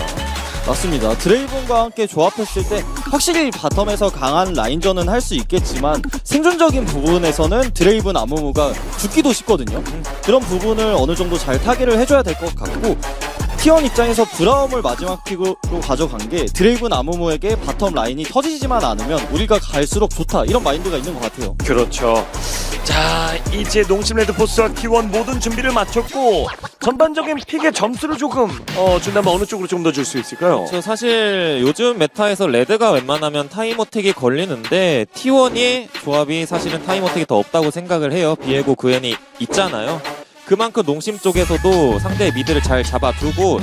맞습니다. 드레이븐과 함께 조합했을 때 확실히 바텀에서 강한 라인전은 할 수 있겠지만 생존적인 부분에서는 드레이븐 아무무가 죽기도 쉽거든요. 그런 부분을 어느 정도 잘 타개를 해줘야 될 것 같고 T1 입장에서 브라움을 마지막 픽으로 가져간 게 드레이븐 아무무에게 바텀 라인이 터지지만 않으면 우리가 갈수록 좋다 이런 마인드가 있는 것 같아요. 그렇죠. 자, 이제 농심 레드포스와 T1 모든 준비를 마쳤고 전반적인 픽의 점수를 조금 준다면 어느 쪽으로 좀 더 줄 수 있을까요? 저 사실 요즘 메타에서 레드가 웬만하면 타임 어택이 걸리는데 T1이 조합이 사실은 타임 어택이 더 없다고 생각을 해요. 비에고 그엔이 있잖아요. 그만큼 농심 쪽에서도 상대의 미드를 잘 잡아두고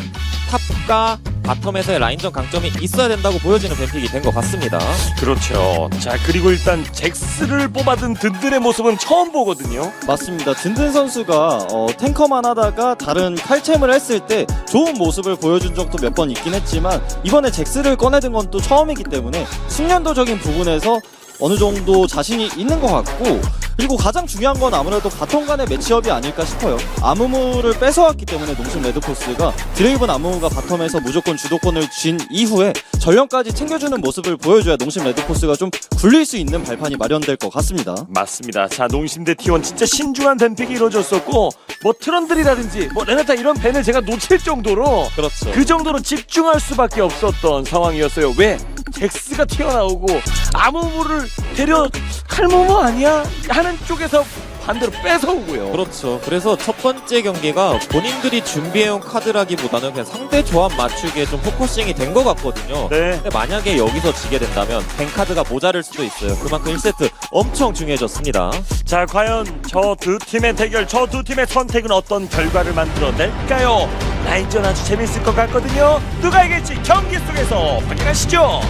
탑과 바텀에서의 라인전 강점이 있어야 된다고 보여지는 뱀픽이 된 것 같습니다. 그렇죠. 자, 그리고 일단 잭스를 뽑아둔 든든의 모습은 처음 보거든요. 맞습니다. 든든 선수가 탱커만 하다가 다른 칼챔을 했을 때 좋은 모습을 보여준 적도 몇 번 있긴 했지만 이번에 잭스를 꺼내든 건 또 처음이기 때문에 숙련도적인 부분에서 어느 정도 자신이 있는 것 같고 그리고 가장 중요한 건 아무래도 바텀 간의 매치업이 아닐까 싶어요. 아무무를 뺏어왔기 때문에 농심 레드포스가 드레이븐 아무무가 바텀에서 무조건 주도권을 쥔 이후에 전령까지 챙겨주는 모습을 보여줘야 농심 레드포스가 좀 굴릴 수 있는 발판이 마련될 것 같습니다. 맞습니다. 자, 농심 대 T1 진짜 신중한 뱀픽이 이루어졌었고 뭐 트런들이라든지 뭐 레나타 이런 밴을 제가 놓칠 정도로 그렇죠. 그 정도로 집중할 수밖에 없었던 상황이었어요. 왜? 잭스가 튀어나오고 아무무를 데려 칼무무 아니야? 하는 쪽에서 반대로 뺏어오고요. 그렇죠. 그래서 첫 번째 경기가 본인들이 준비해온 카드라기보다는 그냥 상대 조합 맞추기에 좀 포커싱이 된 것 같거든요. 네. 근데 만약에 여기서 지게 된다면 뱅카드가 모자랄 수도 있어요. 그만큼 1세트 엄청 중요해졌습니다. 자, 과연 저 두 팀의 대결, 저 두 팀의 선택은 어떤 결과를 만들어낼까요? 라인전 아주 재밌을 것 같거든요. 누가 이길지 경기 속에서 확인하시죠.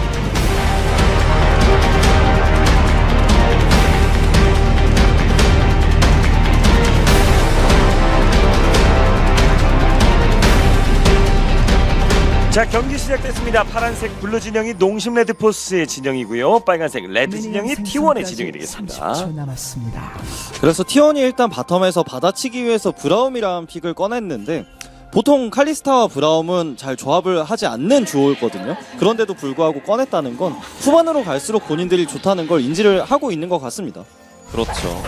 자, 경기 시작됐습니다. 파란색 블루 진영이 농심 레드포스의 진영이고요. 빨간색 레드 진영이 T1의 진영이 되겠습니다. 30초 남았습니다. 그래서 T1이 일단 바텀에서 받아치기 위해서 브라움이라는 픽을 꺼냈는데 보통 칼리스타와 브라움은 잘 조합을 하지 않는 듀오였거든요. 그런데도 불구하고 꺼냈다는 건 후반으로 갈수록 본인들이 좋다는 걸 인지를 하고 있는 것 같습니다. 그렇죠.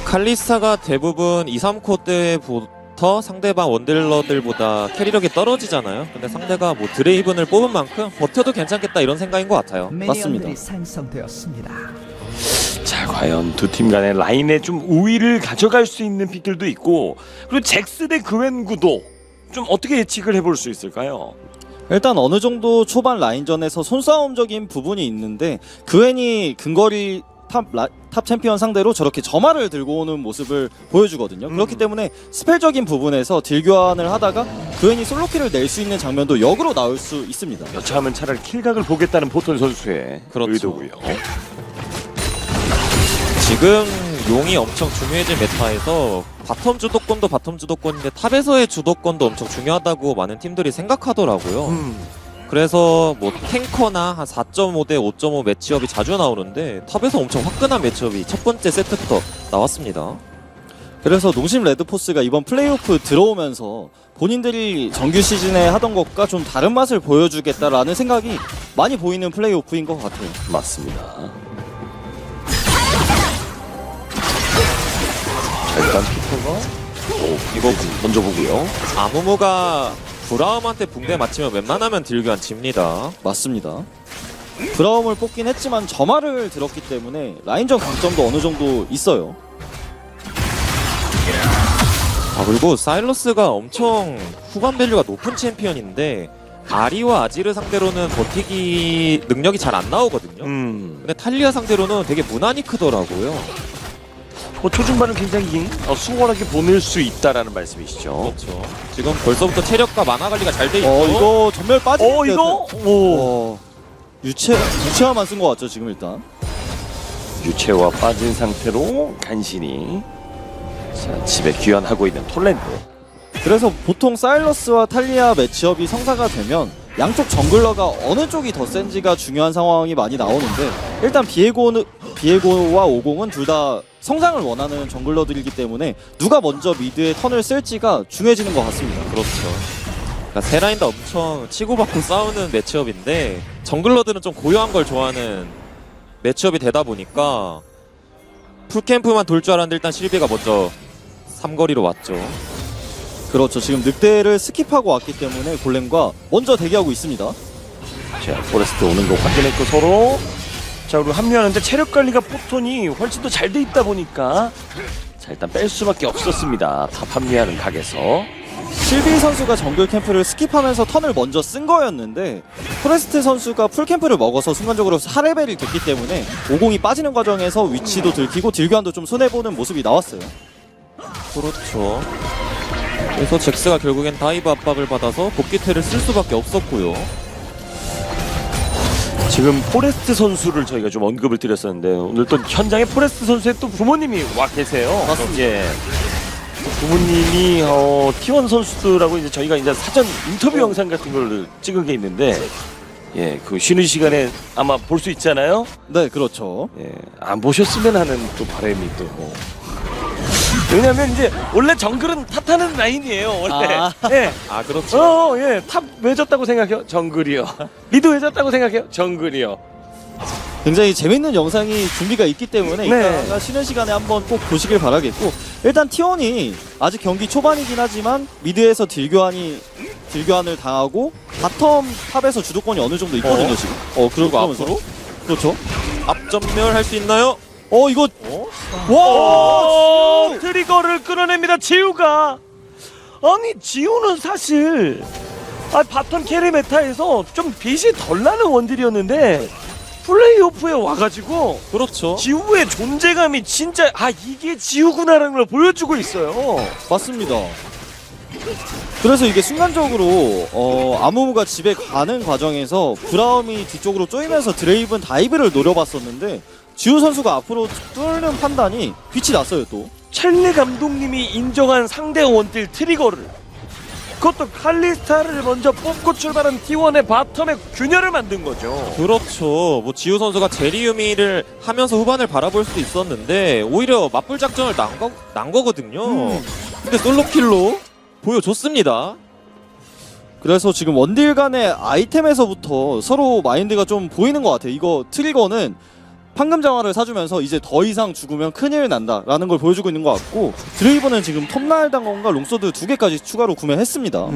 칼리스타가 대부분 2, 3코 때부터 상대방 원딜러들보다 캐리력이 떨어지잖아요. 근데 상대가 뭐 드레이븐을 뽑은 만큼 버텨도 괜찮겠다 이런 생각인 것 같아요. 미니언들이 생성되었습니다. 자, 과연 두 팀 간의 라인에 좀 우위를 가져갈 수 있는 픽들도 있고 그리고 잭스 대 그웬구도 좀 어떻게 예측을 해볼 수 있을까요? 일단 어느 정도 초반 라인전에서 손싸움적인 부분이 있는데 그웬이 근거리 탑 챔피언 상대로 저렇게 점화를 들고 오는 모습을 보여주거든요. 그렇기 때문에 스펠적인 부분에서 딜 교환을 하다가 그웬이 솔로킬을 낼 수 있는 장면도 역으로 나올 수 있습니다. 여차하면 차라리 킬각을 보겠다는 보톤 선수의 그렇죠. 의도고요. 지금 용이 엄청 중요해진 메타에서 바텀 주도권도 바텀 주도권인데 탑에서의 주도권도 엄청 중요하다고 많은 팀들이 생각하더라고요. 그래서 뭐 탱커나 한 4.5 대 5.5 매치업이 자주 나오는데 탑에서 엄청 화끈한 매치업이 첫 번째 세트부터 나왔습니다. 그래서 농심 레드포스가 이번 플레이오프 들어오면서 본인들이 정규 시즌에 하던 것과 좀 다른 맛을 보여주겠다라는 생각이 많이 보이는 플레이오프인 것 같아요. 맞습니다. 자, 일단 피터가 이거 던져보고요. 아무무가 브라움한테 붕대 맞추면 웬만하면 딜교환 집니다. 맞습니다. 브라움을 뽑긴 했지만 점화를 들었기 때문에 라인전 강점도 어느 정도 있어요. 그리고 사일러스가 엄청 후반 밸류가 높은 챔피언인데 아리와 아지르 상대로는 버티기 능력이 잘 안 나오거든요. 근데 탈리아 상대로는 되게 무난히 크더라고요. 뭐 초중반은 굉장히 수월하게 보낼 수 있다라는 말씀이시죠. 그렇죠. 지금 벌써부터 체력과 만화 관리가 잘 돼 있고 이거 전멸 빠지는데 이거 유체화만 쓴 것 같죠 지금 일단. 유체화 빠진 상태로 간신히 자, 집에 귀환하고 있는 톨랜드. 그래서 보통 사일러스와 탈리아 매치업이 성사가 되면 양쪽 정글러가 어느 쪽이 더 센지가 중요한 상황이 많이 나오는데 일단 비에고와 오공은 둘 다 성장을 원하는 정글러들이기 때문에 누가 먼저 미드에 턴을 쓸지가 중요해지는 것 같습니다. 그렇죠. 그러니까 세 라인 다 엄청 치고받고 싸우는 매치업인데 정글러들은 좀 고요한 걸 좋아하는 매치업이 되다 보니까 풀캠프만 돌 줄 알았는데 일단 실비가 먼저 삼거리로 왔죠. 그렇죠. 지금 늑대를 스킵하고 왔기 때문에 골렘과 먼저 대기하고 있습니다. 자, 포레스트 오는 거 확인했고 서로. 자, 그리고 합류하는데 체력 관리가 포톤이 훨씬 더 잘 돼 있다 보니까 자, 일단 뺄 수밖에 없었습니다. 탑 합류하는 각에서. 실비 선수가 정글 캠프를 스킵하면서 턴을 먼저 쓴 거였는데 포레스트 선수가 풀 캠프를 먹어서 순간적으로 4레벨이 됐기 때문에 50이 빠지는 과정에서 위치도 들키고 딜교환도 좀 손해보는 모습이 나왔어요. 그렇죠. 그래서 잭스가 결국엔 다이브 압박을 받아서 복귀태를 쓸 수밖에 없었고요. 지금 포레스트 선수를 저희가 좀 언급을 드렸었는데 오늘 또 현장에 포레스트 선수의 또 부모님이 와 계세요. 맞습니다. 예. 부모님이 T1 선수들하고 이제 저희가 이제 사전 인터뷰 영상 같은 걸 찍은 게 있는데 예, 그 쉬는 시간에 아마 볼 수 있잖아요. 네, 그렇죠. 예, 안 보셨으면 하는 또 바람이 또 뭐. 왜냐면 이제 원래 정글은 탑하는 라인이에요 원래. 아. 예. 아, 그렇죠. 예, 탑 왜 졌다고 생각해요? 정글이요. 미드 왜 졌다고 생각해요? 정글이요. 굉장히 재밌는 영상이 준비가 있기 때문에 네. 이따가 쉬는 시간에 한번 꼭 보시길 바라겠고 일단 T1이 아직 경기 초반이긴 하지만 미드에서 딜교환을 당하고 바텀 탑에서 주도권이 어느 정도 있거든요 지금. 그리고 그러면서. 앞으로 그렇죠. 앞전멸 할 수 있나요? 이거 와! 트리거를 끌어냅니다. 지우가. 아니 지우는 사실 바텀 캐리 메타에서 좀 빛이 덜 나는 원딜이었는데 플레이오프에 와가지고 그렇죠. 지우의 존재감이 진짜 이게 지우구나라는 걸 보여주고 있어요. 맞습니다. 그래서 이게 순간적으로 아무무가 집에 가는 과정에서 브라움이 뒤쪽으로 쪼이면서 드레이븐 다이브를 노려봤었는데 지우 선수가 앞으로 뚫는 판단이 빛이 났어요 또. 첼리 감독님이 인정한 상대 원딜 트리거를 그것도 칼리스타를 먼저 뽑고 출발한 T1의 바텀에 균열을 만든 거죠. 그렇죠. 뭐 지우 선수가 제리유미를 하면서 후반을 바라볼 수도 있었는데 오히려 맞불 작전을 난 거거든요. 근데 솔로킬로 보여줬습니다. 그래서 지금 원딜 간의 아이템에서부터 서로 마인드가 좀 보이는 것 같아요. 이거 트리거는 황금 장화를 사주면서 이제 더 이상 죽으면 큰일 난다라는 걸 보여주고 있는 것 같고 드레이버는 지금 톱날 당원과 롱소드 2개까지 추가로 구매했습니다.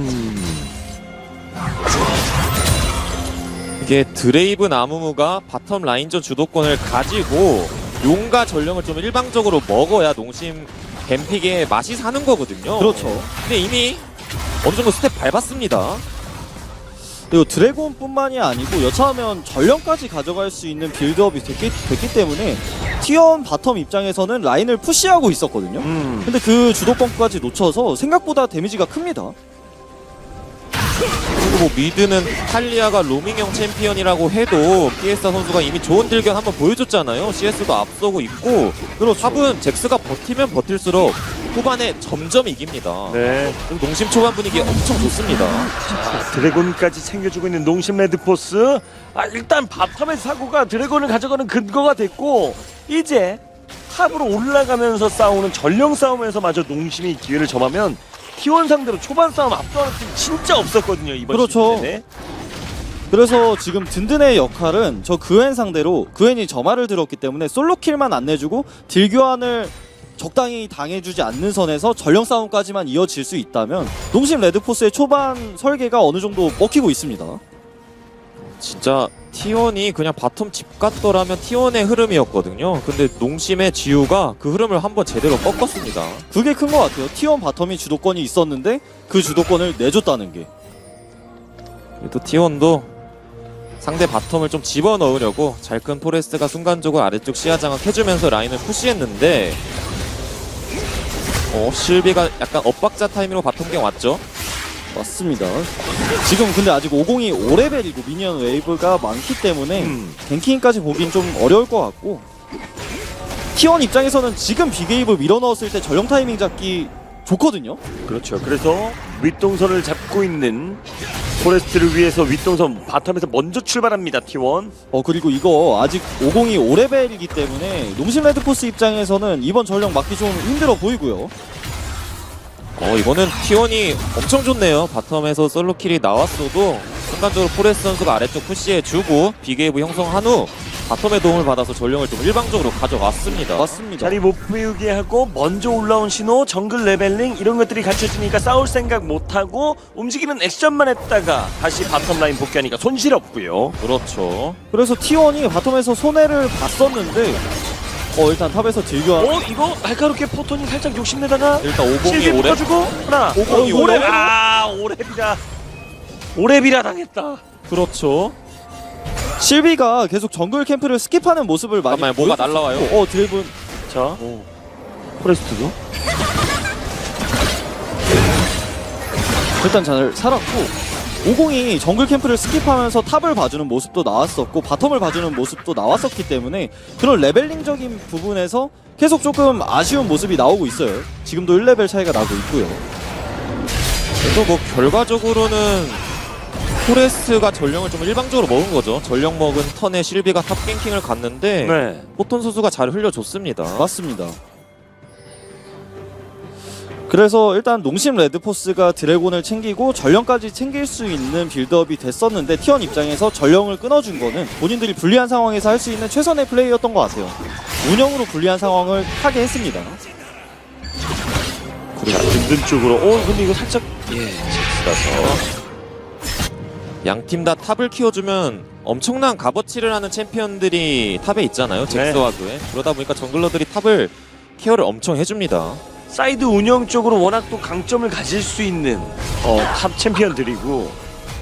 이게 드레이브 나무무가 바텀 라인전 주도권을 가지고 용과 전령을 좀 일방적으로 먹어야 농심 뱀픽의 맛이 사는 거거든요. 그렇죠. 근데 이미 어느 정도 스텝 밟았습니다. 그리고 드래곤뿐만이 아니고 여차하면 전령까지 가져갈 수 있는 빌드업이 됐기 때문에 T1 바텀 입장에서는 라인을 푸시하고 있었거든요. 근데 그 주도권까지 놓쳐서 생각보다 데미지가 큽니다. 그리고 뭐 미드는 탈리아가 로밍형 챔피언이라고 해도 피에스타 선수가 이미 좋은 딜견 한번 보여줬잖아요. CS도 앞서고 있고 그리고 탑은 잭스가 버티면 버틸수록 후반에 점점 이깁니다. 네. 그리고 농심 초반 분위기 엄청 좋습니다. 드래곤까지 챙겨주고 있는 농심 레드포스. 일단 바텀의 사고가 드래곤을 가져가는 근거가 됐고 이제 탑으로 올라가면서 싸우는 전령 싸움에서마저 농심이 기회를 점하면 T1 상대로 초반 싸움 압도하는 팀 진짜 없었거든요 이번 그렇죠. 시즌에. 그래서 지금 든든의 역할은 저 그웬 상대로 그웬이 점화를 들었기 때문에 솔로킬만 안 내주고 딜교환을 적당히 당해주지 않는 선에서 전령 싸움까지만 이어질 수 있다면 농심 레드포스의 초반 설계가 어느 정도 먹히고 있습니다. 진짜 T1이 그냥 바텀 집 갔더라면 T1의 흐름이었거든요. 근데 농심의 지우가 그 흐름을 한번 제대로 꺾었습니다. 그게 큰 것 같아요. T1 바텀이 주도권이 있었는데 그 주도권을 내줬다는 게. 또 T1도 상대 바텀을 좀 집어넣으려고 잘 큰 포레스트가 순간적으로 아래쪽 시야 장악해주면서 라인을 푸시했는데 실비가 약간 엇박자 타이밍으로 바텀갱 왔죠. 맞습니다. 지금 근데 아직 50이 5레벨이고 미니언 웨이브가 많기 때문에 갱킹까지 보긴 좀 어려울 것 같고 T1 입장에서는 지금 빅웨이브 밀어넣었을 때 전령 타이밍 잡기 좋거든요. 그렇죠. 그래서 윗동선을 잡고 있는 포레스트를 위해서 윗동선 바텀에서 먼저 출발합니다 T1. 그리고 이거 아직 50이 5레벨이기 때문에 농심 레드포스 입장에서는 이번 전령 막기 좀 힘들어 보이고요. 이거는 T1이 엄청 좋네요. 바텀에서 솔로킬이 나왔어도 순간적으로 포레스트 선수가 아래쪽 푸시해주고 빅웨이브 형성한 후 바텀의 도움을 받아서 전령을 좀 일방적으로 가져왔습니다. 맞습니다. 자리 못 비우게 하고 먼저 올라온 신호, 정글 레벨링 이런 것들이 갖춰지니까 싸울 생각 못하고 움직이는 액션만 했다가 다시 바텀 라인 복귀하니까 손실 없고요. 그렇죠. 그래서 T1이 바텀에서 손해를 봤었는데 일단 탑에서 즐겨 이거 날카롭게 포톤이 살짝 욕심내다가 일단 50이 실비 오래. 묶어주고 하나 50이 오래 오래. 오래비라 당했다. 그렇죠. 실비가 계속 정글 캠프를 스킵하는 모습을 많이 잠깐만요, 뭐가 보여줬었고, 날라와요? 드래곤 자 포레스트도 일단 잘 살았고 50이 정글 캠프를 스킵하면서 탑을 봐주는 모습도 나왔었고 바텀을 봐주는 모습도 나왔었기 때문에 그런 레벨링적인 부분에서 계속 조금 아쉬운 모습이 나오고 있어요. 지금도 1레벨 차이가 나고 있고요. 그래도 뭐 결과적으로는 포레스트가 전령을 좀 일방적으로 먹은 거죠. 전령 먹은 턴에 실비가 탑 갱킹을 갔는데 네. 포톤 선수가 잘 흘려줬습니다. 맞습니다. 그래서 일단 농심 레드포스가 드래곤을 챙기고 전령까지 챙길 수 있는 빌드업이 됐었는데 T1 입장에서 전령을 끊어준 거는 본인들이 불리한 상황에서 할 수 있는 최선의 플레이였던 것 같아요. 운영으로 불리한 상황을 하게 했습니다. 자 든든 쪽으로 근데 이거 살짝 잭스라서 양팀 다 탑을 키워주면 엄청난 값어치를 하는 챔피언들이 탑에 있잖아요. 잭스와 그에. 그러다 보니까 정글러들이 탑을 케어를 엄청 해줍니다. 사이드 운영 쪽으로 워낙 또 강점을 가질 수 있는 탑 챔피언들이고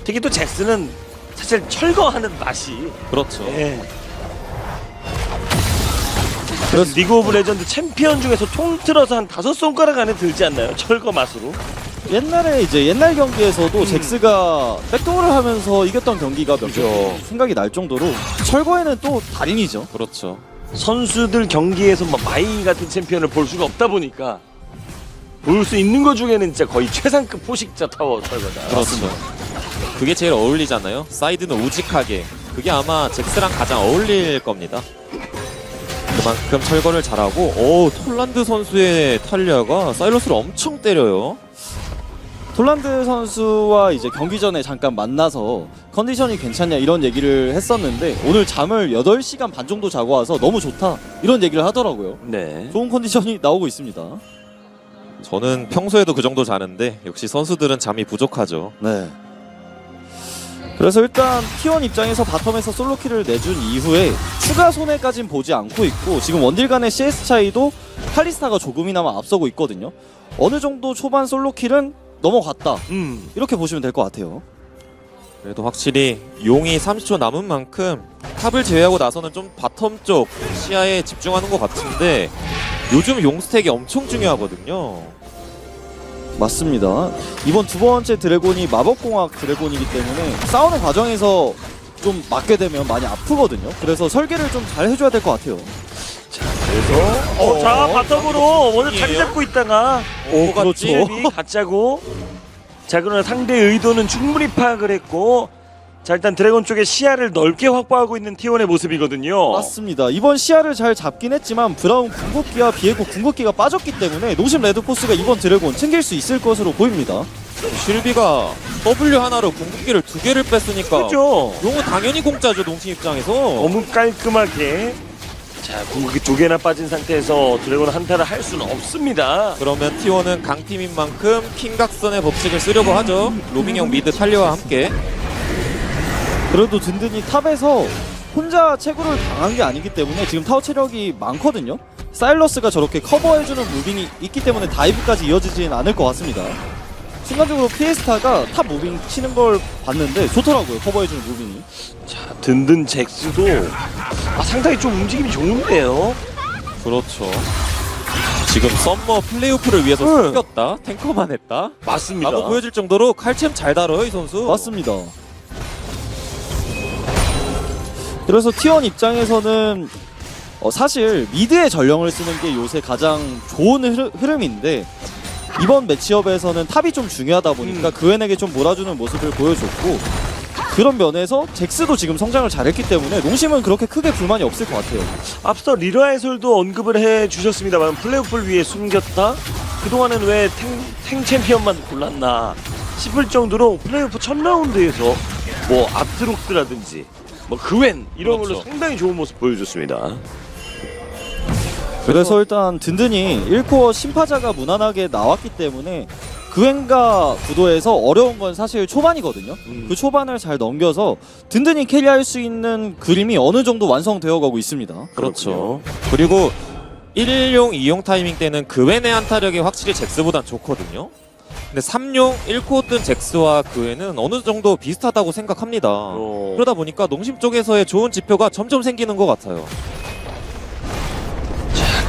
특히 또 잭스는 사실 철거하는 맛이 그렇죠. 그래서 리그 오브 레전드 챔피언 중에서 통틀어서 한 5손가락 안에 들지 않나요? 철거 맛으로. 옛날에 이제 옛날 경기에서도 잭스가 백도어를 하면서 이겼던 경기가 몇 그죠. 개 생각이 날 정도로 철거에는 또 달인이죠. 그렇죠. 선수들 경기에서 막 마이 같은 챔피언을 볼 수가 없다 보니까 볼 수 있는 것 중에는 진짜 거의 최상급 포식자 타워 철거다. 그렇죠. 그게 제일 어울리잖아요. 사이드는 우직하게. 그게 아마 잭스랑 가장 어울릴 겁니다. 그만큼 철거를 잘하고 톨란드 선수의 탈리아가 사일러스를 엄청 때려요. 톨란드 선수와 이제 경기 전에 잠깐 만나서 컨디션이 괜찮냐 이런 얘기를 했었는데 오늘 잠을 8시간 반 정도 자고 와서 너무 좋다 이런 얘기를 하더라고요. 네. 좋은 컨디션이 나오고 있습니다. 저는 평소에도 그 정도 자는데 역시 선수들은 잠이 부족하죠. 네. 그래서 일단 T1 입장에서 바텀에서 솔로킬을 내준 이후에 추가 손해까진 보지 않고 있고 지금 원딜 간의 CS 차이도 칼리스타가 조금이나마 앞서고 있거든요. 어느 정도 초반 솔로킬은 넘어갔다 이렇게 보시면 될 것 같아요. 그래도 확실히 용이 30초 남은 만큼 탑을 제외하고 나서는 좀 바텀 쪽 시야에 집중하는 것 같은데 요즘 용 스택이 엄청 중요하거든요. 맞습니다. 이번 두 번째 드래곤이 마법공학 드래곤이기 때문에 싸우는 과정에서 좀 맞게 되면 많이 아프거든요. 그래서 설계를 좀 잘 해줘야 될 것 같아요. 그래서 자 바텀으로 먼저 자리 이에요? 잡고 있다가 그렇죠. 실비 가짜고 자 그러나 상대의 의도는 충분히 파악을 했고 자 일단 드래곤 쪽의 시야를 넓게 확보하고 있는 T1의 모습이거든요. 맞습니다. 이번 시야를 잘 잡긴 했지만 브라운 궁극기와 비에고 궁극기가 빠졌기 때문에 노심 레드포스가 이번 드래곤 챙길 수 있을 것으로 보입니다. 실비가 W 하나로 궁극기를 2개를 뺐으니까 그렇죠. 용은 당연히 공짜죠. 농심 입장에서. 너무 깔끔하게 자 궁극기 2개나 빠진 상태에서 드래곤 한타를 할 수는 없습니다. 그러면 T1은 강팀인 만큼 킹각선의 법칙을 쓰려고 하죠. 로밍형 미드 탈리와 함께. 그래도 든든히 탑에서 혼자 채굴을 당한 게 아니기 때문에 지금 타워 체력이 많거든요. 사일러스가 저렇게 커버해주는 무빙이 있기 때문에 다이브까지 이어지진 않을 것 같습니다. 순간적으로 피에스타가 탑 무빙 치는 걸 봤는데 좋더라고요. 커버해주는 무빙이. 자 든든 잭스도 상당히 좀 움직임이 좋은데요. 그렇죠. 지금 썸머 플레이오프를 위해서 숨겼다. 탱커만 했다. 맞습니다. 라고 보여질 정도로 칼챔 잘 다뤄요 이 선수. 맞습니다. 그래서 T1 입장에서는 사실 미드의 전령을 쓰는 게 요새 가장 좋은 흐름인데 이번 매치업에서는 탑이 좀 중요하다 보니까 그웬에게 좀 몰아주는 모습을 보여줬고 그런 면에서 잭스도 지금 성장을 잘했기 때문에 농심은 그렇게 크게 불만이 없을 것 같아요. 앞서 리라 해설도 언급을 해주셨습니다만 플레이오프를 위해 숨겼다? 그동안은 왜 탱 챔피언만 골랐나 싶을 정도로 플레이오프 첫 라운드에서 뭐 아트록스라든지 뭐 그웬 이런 걸로 그렇죠. 상당히 좋은 모습 보여줬습니다. 그래서 일단 든든히 1코어 심파자가 무난하게 나왔기 때문에 그웬가 구도에서 어려운 건 사실 초반이거든요. 그 초반을 잘 넘겨서 든든히 캐리할 수 있는 그림이 어느 정도 완성되어 가고 있습니다. 그렇죠. 그리고 1용, 2용 타이밍 때는 그웬의 한타력이 확실히 잭스보단 좋거든요. 근데 3용 1코 뜬 잭스와 그웬은 어느 정도 비슷하다고 생각합니다. 그러다 보니까 농심 쪽에서의 좋은 지표가 점점 생기는 것 같아요.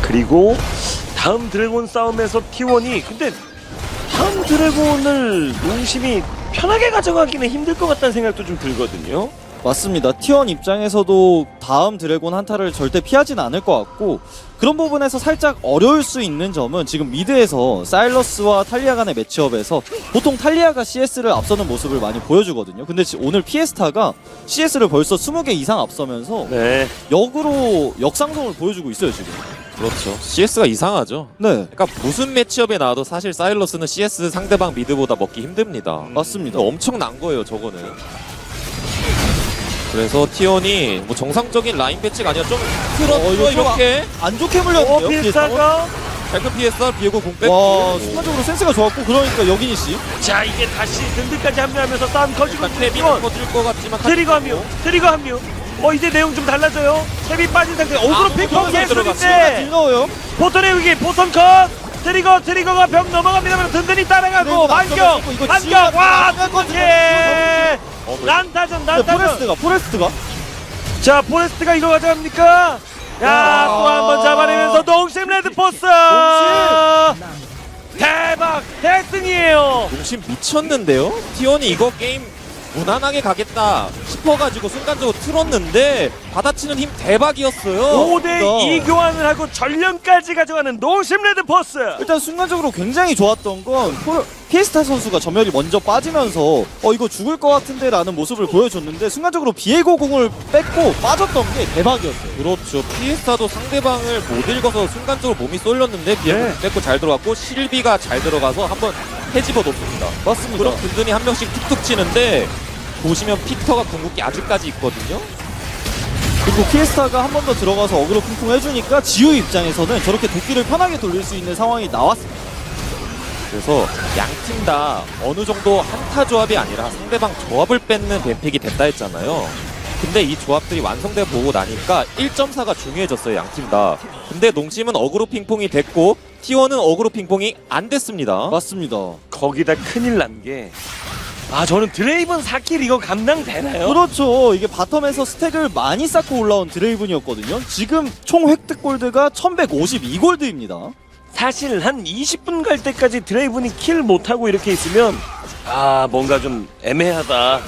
그리고 다음 드래곤 싸움에서 T1이 근데 다음 드래곤을 농심이 편하게 가져가기는 힘들 것 같다는 생각도 좀 들거든요. 맞습니다. T1 입장에서도 다음 드래곤 한타를 절대 피하진 않을 것 같고 그런 부분에서 살짝 어려울 수 있는 점은 지금 미드에서 사일러스와 탈리아 간의 매치업에서 보통 탈리아가 CS를 앞서는 모습을 많이 보여주거든요. 근데 오늘 피에스타가 CS를 벌써 20개 이상 앞서면서 네. 역으로 역상성을 보여주고 있어요 지금. 그렇죠. CS가 이상하죠. 네, 그러니까 무슨 매치업에 나와도 사실 사일러스는 CS 상대방 미드보다 먹기 힘듭니다. 맞습니다. 엄청난 거예요, 저거는. 그래서 T1이 뭐 정상적인 라인 배치가 아니라 좀 틀어져 이거 이렇게 안 좋게 물렸는데요. 피에스타가 발큰 PSR 비에고 공 뺐고. 와, 순간적으로 센스가 좋았고 그러니까 여기니 씨. 자 이게 다시 든든까지 합류하면서 싸움 커지고 그러니까 탭이 있는 T1. 터질 것 같지만 트리거 합류. 트리거 합류. 이제 내용 좀 달라져요. 탭이 빠진 상태. 오그로 핑퐁 예술인데 딜러요. 보턴의 위기 보턴 컷. 트리거가 벽 넘어갑니다만 든든히 따라가고 네, 반격. 이거 반격. 지우가 와 반격거든요. 예. 난타전. 포레스트가 자 포레스트가 이거 가져갑니까? 야 또 한 번 잡아내면서 농심 레드포스. 대박 대승이에요. 농심 미쳤는데요? T1이 이거 게임 무난하게 가겠다 싶어가지고 순간적으로 틀었는데 받아치는 힘 대박이었어요. 5대2 교환을 하고 전령까지 가져가는 농심 레드포스. 일단 순간적으로 굉장히 좋았던 건 피에스타 선수가 전멸이 먼저 빠지면서 이거 죽을 것 같은데 라는 모습을 보여줬는데 순간적으로 비에고 공을 뺏고 빠졌던 게 대박이었어요. 그렇죠. 피에스타도 상대방을 못 읽어서 순간적으로 몸이 쏠렸는데 비에고 뺏고 잘 들어갔고 실비가 잘 들어가서 한번 해집어 놓습니다. 맞습니다. 그럼 든든히 한 명씩 툭툭 치는데 보시면 픽터가 궁극기 아직까지 있거든요. 그리고 피에스타가 한 번 더 들어가서 어그로 핑퐁 해주니까 지우 입장에서는 저렇게 도끼를 편하게 돌릴 수 있는 상황이 나왔습니다. 그래서 양 팀 다 어느 정도 한타 조합이 아니라 상대방 조합을 뺏는 뱀픽이 됐다 했잖아요. 근데 이 조합들이 완성돼 보고 나니까 1.4가 중요해졌어요, 양 팀 다. 근데 농심은 어그로 핑퐁이 됐고 T1은 어그로 핑퐁이 안 됐습니다. 맞습니다. 거기다 큰일 난 게 저는 드레이븐 4킬 이거 감당되나요? 그렇죠. 이게 바텀에서 스택을 많이 쌓고 올라온 드레이븐이었거든요. 지금 총 획득 골드가 1152골드입니다. 사실 한 20분 갈 때까지 드레이븐이 킬 못하고 이렇게 있으면 뭔가 좀 애매하다,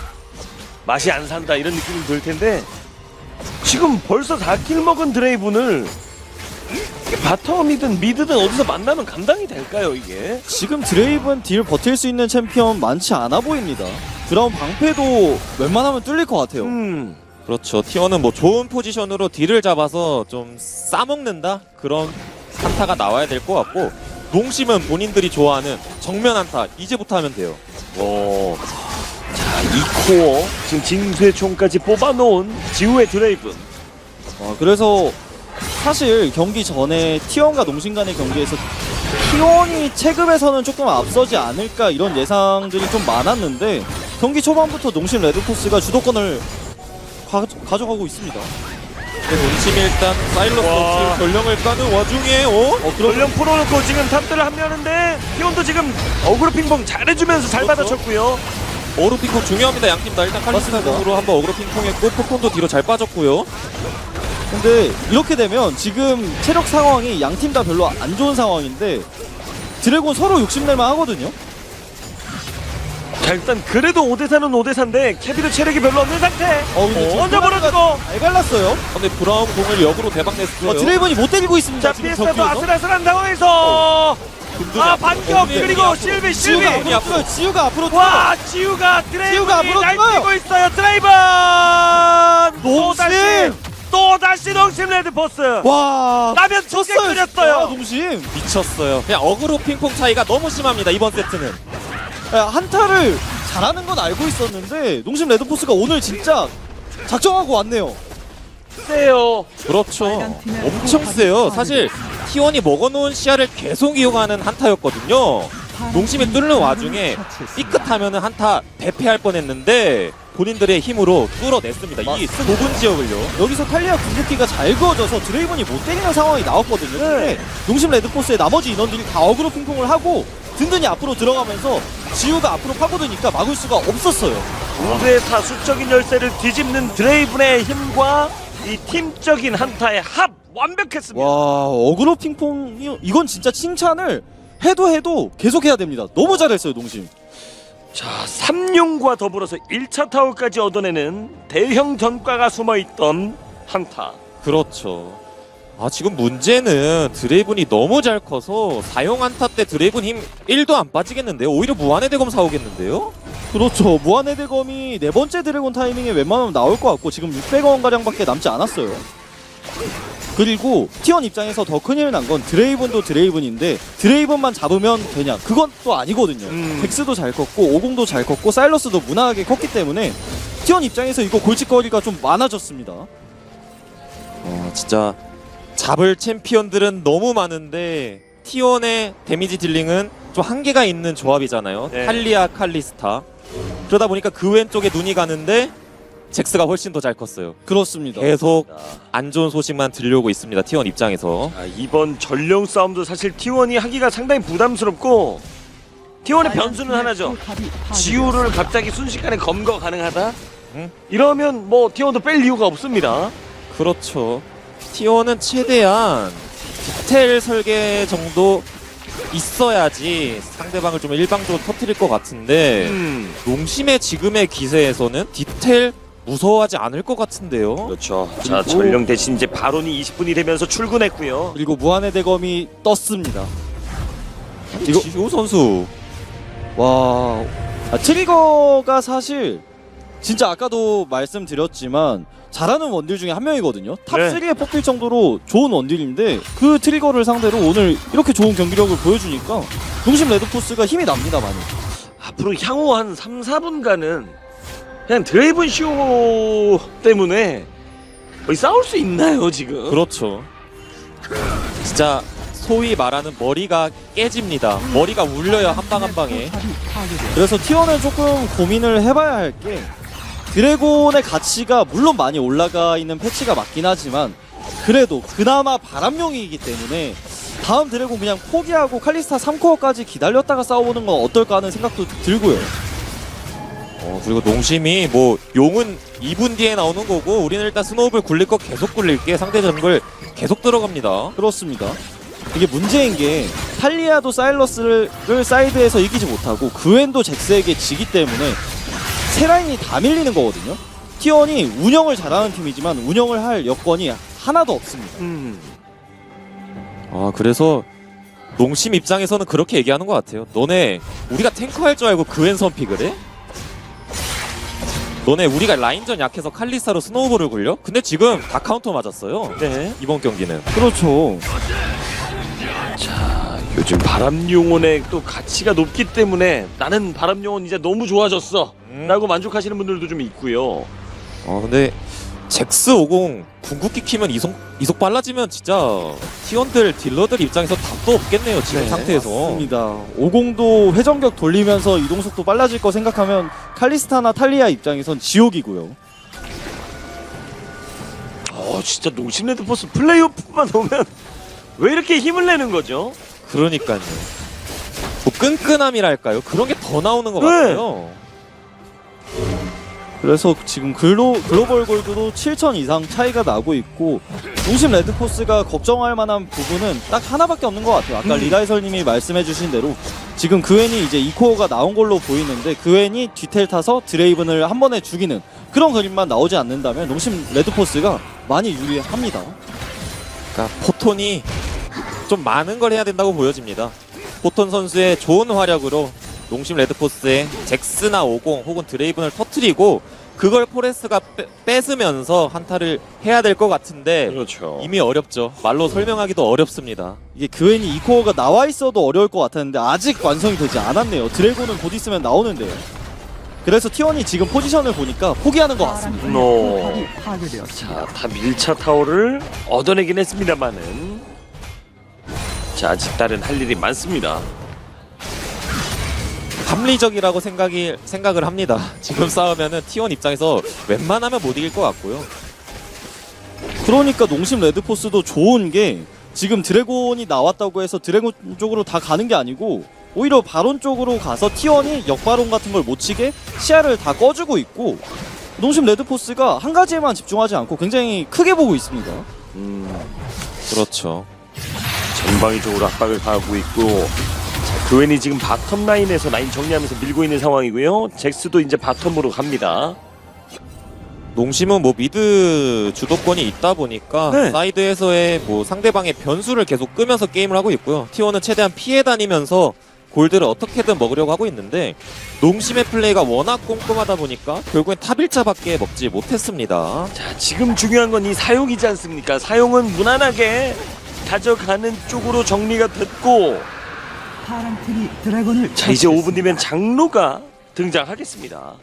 맛이 안 산다 이런 느낌이 들 텐데 지금 벌써 4킬 먹은 드레이븐을 바텀이든 미드든 어디서 만나면 감당이 될까요 이게? 지금 드레이븐 딜 버틸 수 있는 챔피언 많지 않아 보입니다. 브라운 방패도 웬만하면 뚫릴 것 같아요. 그렇죠. T1은 뭐 좋은 포지션으로 딜을 잡아서 좀 싸먹는다? 그런 한타가 나와야 될 것 같고 농심은 본인들이 좋아하는 정면 한타 이제부터 하면 돼요. 자, 이 코어 지금 징수의총까지 뽑아놓은 지우의 드레이븐. 그래서 사실 경기 전에 T1과 농심 간의 경기에서 T1이 체급에서는 조금 앞서지 않을까 이런 예상들이 좀 많았는데 경기 초반부터 농심 레드포스가 주도권을 가져가고 있습니다. 농심이 일단 사일러스 와. 없이 전령을 까는 와중에 전령 풀어놓고 지금 탑들을 합류하는데 티온도 지금 어그로 핑퐁 잘해주면서 잘 그렇죠. 받아쳤고요. 어그로 핑퐁 중요합니다. 양팀 다 일단 칼리스타공으로 한번 어그로 핑퐁했고 포콘도 뒤로 잘 빠졌고요. 근데 이렇게 되면 지금 체력 상황이 양 팀 다 별로 안 좋은 상황인데 드래곤 서로 욕심낼만 하거든요. 자 일단 그래도 5대4는 5대4인데 캐비도 체력이 별로 없는 상태. 근데 지금 먼저 몰아주고. 잘 갈랐어요. 근데 브라운 공을 역으로 대박 냈어요. 드래곤이 못 때리고 있습니다. 자 지금 피에스타도 벽에서. 아슬아슬한 상황에서 반격 네, 그리고 실비 지우가 앞으로 뛰어요. 지우가 앞으로 뛰어요. 와 지우가 지우가 드레이븐이 앞으로 날뛰고 있어요. 드레이븐 또다시 농심 레드포스. 와, 라면 두개 쳤어요, 끓였어요. 진짜, 농심. 미쳤어요. 그냥 어그로 핑퐁 차이가 너무 심합니다. 이번 세트는. 한타를 잘하는 건 알고 있었는데 농심 레드포스가 오늘 진짜 작정하고 왔네요. 세요. 그렇죠. 빨간 팀의 엄청 포탑이 세요. 사실 파괴되었습니다. T1이 먹어놓은 시야를 계속 이용하는 한타였거든요. 농심이 뚫는 와중에 삐끗하면은 한타 대패할 뻔했는데 본인들의 힘으로 뚫어냈습니다. 이 좁은 지역을요. 여기서 탈리아 궁극기가 잘 그어져서 드레이븐이 못 때리는 상황이 나왔거든요. 근데 농심 레드포스의 나머지 인원들이 다 어그로 핑퐁을 하고 든든히 앞으로 들어가면서 지우가 앞으로 파고드니까 막을 수가 없었어요. 모두의 다수적인 열쇠를 뒤집는 드레이븐의 힘과 이 팀적인 한타의 합 완벽했습니다. 와, 어그로 핑퐁이 이건 진짜 칭찬을 해도 계속 해야 됩니다. 너무 잘했어요, 농심. 자, 삼룡과 더불어서 1차 타워까지 얻어내는 대형 전과가 숨어있던 한타. 그렇죠. 아, 지금 문제는 드레이븐이 너무 잘 커서 사용 한타 때 드레이븐 힘 1도 안 빠지겠는데요. 오히려 무한의 대검 사오겠는데요. 그렇죠. 무한의 대검이 네 번째 드래곤 타이밍에 웬만하면 나올 것 같고 지금 600원 가량밖에 남지 않았어요. 그리고 T1 입장에서 더 큰일 난 건 드레이븐도 드레이븐인데 드레이븐만 잡으면 되냐? 그건 또 아니거든요. 덱스도 잘 컸고 오공도 잘 컸고 사일러스도 무난하게 컸기 때문에 T1 입장에서 이거 골칫거리가 좀 많아졌습니다. 진짜 잡을 챔피언들은 너무 많은데 T1의 데미지 딜링은 좀 한계가 있는 조합이잖아요. 네. 탈리아, 칼리스타. 그러다 보니까 그 왼쪽에 눈이 가는데 잭스가 훨씬 더 잘 컸어요. 그렇습니다. 계속 안 좋은 소식만 들려오고 있습니다. T1 입장에서. 아, 이번 전령 싸움도 사실 T1이 하기가 상당히 부담스럽고 T1의 변수는 하나죠. 지우를 갑자기 순식간에 검거 가능하다? 이러면 뭐 T1도 뺄 이유가 없습니다. 그렇죠. T1은 최대한 디테일 설계 정도 있어야지 상대방을 좀 일방적으로 터뜨릴 것 같은데 농심의 지금의 기세에서는 디테일 무서워하지 않을 것 같은데요. 그렇죠. 자, 전령 대신 이제 바론이 20분이 되면서 출근했고요. 그리고 무한의 대검이 떴습니다. 이거 지우 선수 와, 트리거가 사실 진짜 아까도 말씀드렸지만 잘하는 원딜 중에 한 명이거든요. 탑 네. 3에 뽑힐 정도로 좋은 원딜인데 그 트리거를 상대로 오늘 이렇게 좋은 경기력을 보여주니까 농심 레드포스가 힘이 납니다, 많이. 앞으로 향후 한 3, 4분간은 그냥 드레이븐 쇼 때문에 거의 싸울 수 있나요, 지금? 그렇죠. 진짜 소위 말하는 머리가 깨집니다. 머리가 울려요, 한 방 한 방에. 그래서 T1은 조금 고민을 해봐야 할 게 드래곤의 가치가 물론 많이 올라가 있는 패치가 맞긴 하지만 그래도 그나마 바람용이기 때문에 다음 드래곤 그냥 포기하고 칼리스타 3코어까지 기다렸다가 싸워보는 건 어떨까 하는 생각도 들고요. 그리고 농심이 뭐 용은 2분 뒤에 나오는 거고 우리는 일단 스노우볼 굴릴 거 계속 굴릴게 상대 정글 계속 들어갑니다. 그렇습니다. 이게 문제인 게 탈리아도 사일러스를 사이드에서 이기지 못하고 그웬도 잭스에게 지기 때문에 세 라인이 다 밀리는 거거든요. T1이 운영을 잘하는 팀이지만 운영을 할 여건이 하나도 없습니다. 그래서 농심 입장에서는 그렇게 얘기하는 것 같아요. 너네 우리가 탱커 할 줄 알고 그웬 선픽을 해? 너네 우리가 라인전 약해서 칼리스타로 스노우볼을 굴려? 근데 지금 다 카운터 맞았어요. 네. 이번 경기는. 그렇죠. 요즘 바람용원의 또 가치가 높기 때문에 나는 바람용원 이제 너무 좋아졌어 라고 만족하시는 분들도 좀 있고요. 근데 잭스 50 궁극기 키면 이속 빨라지면 진짜 T1들 딜러들 입장에서 답도 없겠네요, 지금 네, 상태에서. 맞습니다. 50도 회전격 돌리면서 이동속도 빨라질 거 생각하면 칼리스타나 탈리아 입장에선 지옥이고요. 진짜 농심 레드포스 플레이오프만 오면 왜 이렇게 힘을 내는 거죠? 그러니까요. 뭐 끈끈함이랄까요? 그런 게 더 나오는 것 네. 같아요. 그래서 지금 글로벌 골드도 7천 이상 차이가 나고 있고 농심 레드포스가 걱정할 만한 부분은 딱 하나밖에 없는 것 같아요. 아까 리라이설님이 말씀해주신 대로 지금 그웬이 이제 2코어가 나온 걸로 보이는데 그웬이 뒤텔 타서 드레이븐을 한 번에 죽이는 그런 그림만 나오지 않는다면 농심 레드포스가 많이 유리합니다. 그러니까 포톤이 좀 많은 걸 해야 된다고 보여집니다. 포톤 선수의 좋은 활약으로 농심 레드포스의 잭스나 50 혹은 드레이븐을 터트리고 그걸 포레스가 뺏으면서 한타를 해야 될 것 같은데 그렇죠. 이미 어렵죠. 말로 설명하기도 어렵습니다. 이게 그웬이 2코어가 나와 있어도 어려울 것 같았는데 아직 완성이 되지 않았네요. 드래곤은 곧 있으면 나오는데요. 그래서 T1이 지금 포지션을 보니까 포기하는 것 같습니다. 노. 파괴되었습니다. 자, 다 1차 타워를 얻어내긴 했습니다만은 자, 아직 다른 할 일이 많습니다. 합리적이라고 생각을 합니다. 지금 싸우면은 T1 입장에서 웬만하면 못 이길 것 같고요. 그러니까 농심 레드포스도 좋은 게 지금 드래곤이 나왔다고 해서 드래곤 쪽으로 다 가는 게 아니고 오히려 바론 쪽으로 가서 T1이 역바론 같은 걸 못 치게 시야를 다 꺼주고 있고 농심 레드포스가 한 가지에만 집중하지 않고 굉장히 크게 보고 있습니다. 그렇죠. 전방위적으로 압박을 가하고 있고 자, 그웬이 지금 바텀 라인에서 라인 정리하면서 밀고 있는 상황이고요. 잭스도 이제 바텀으로 갑니다. 농심은 뭐 미드 주도권이 있다 보니까 네. 사이드에서의 뭐 상대방의 변수를 계속 끄면서 게임을 하고 있고요. T1은 최대한 피해 다니면서 골드를 어떻게든 먹으려고 하고 있는데 농심의 플레이가 워낙 꼼꼼하다 보니까 결국엔 탑 1자밖에 먹지 못했습니다. 자, 지금 중요한 건 이 사용이지 않습니까? 사용은 무난하게 가져가는 쪽으로 정리가 됐고 파랑팀이 드래곤을 자, 이제 5분 뒤면 장로가 등장하겠습니다.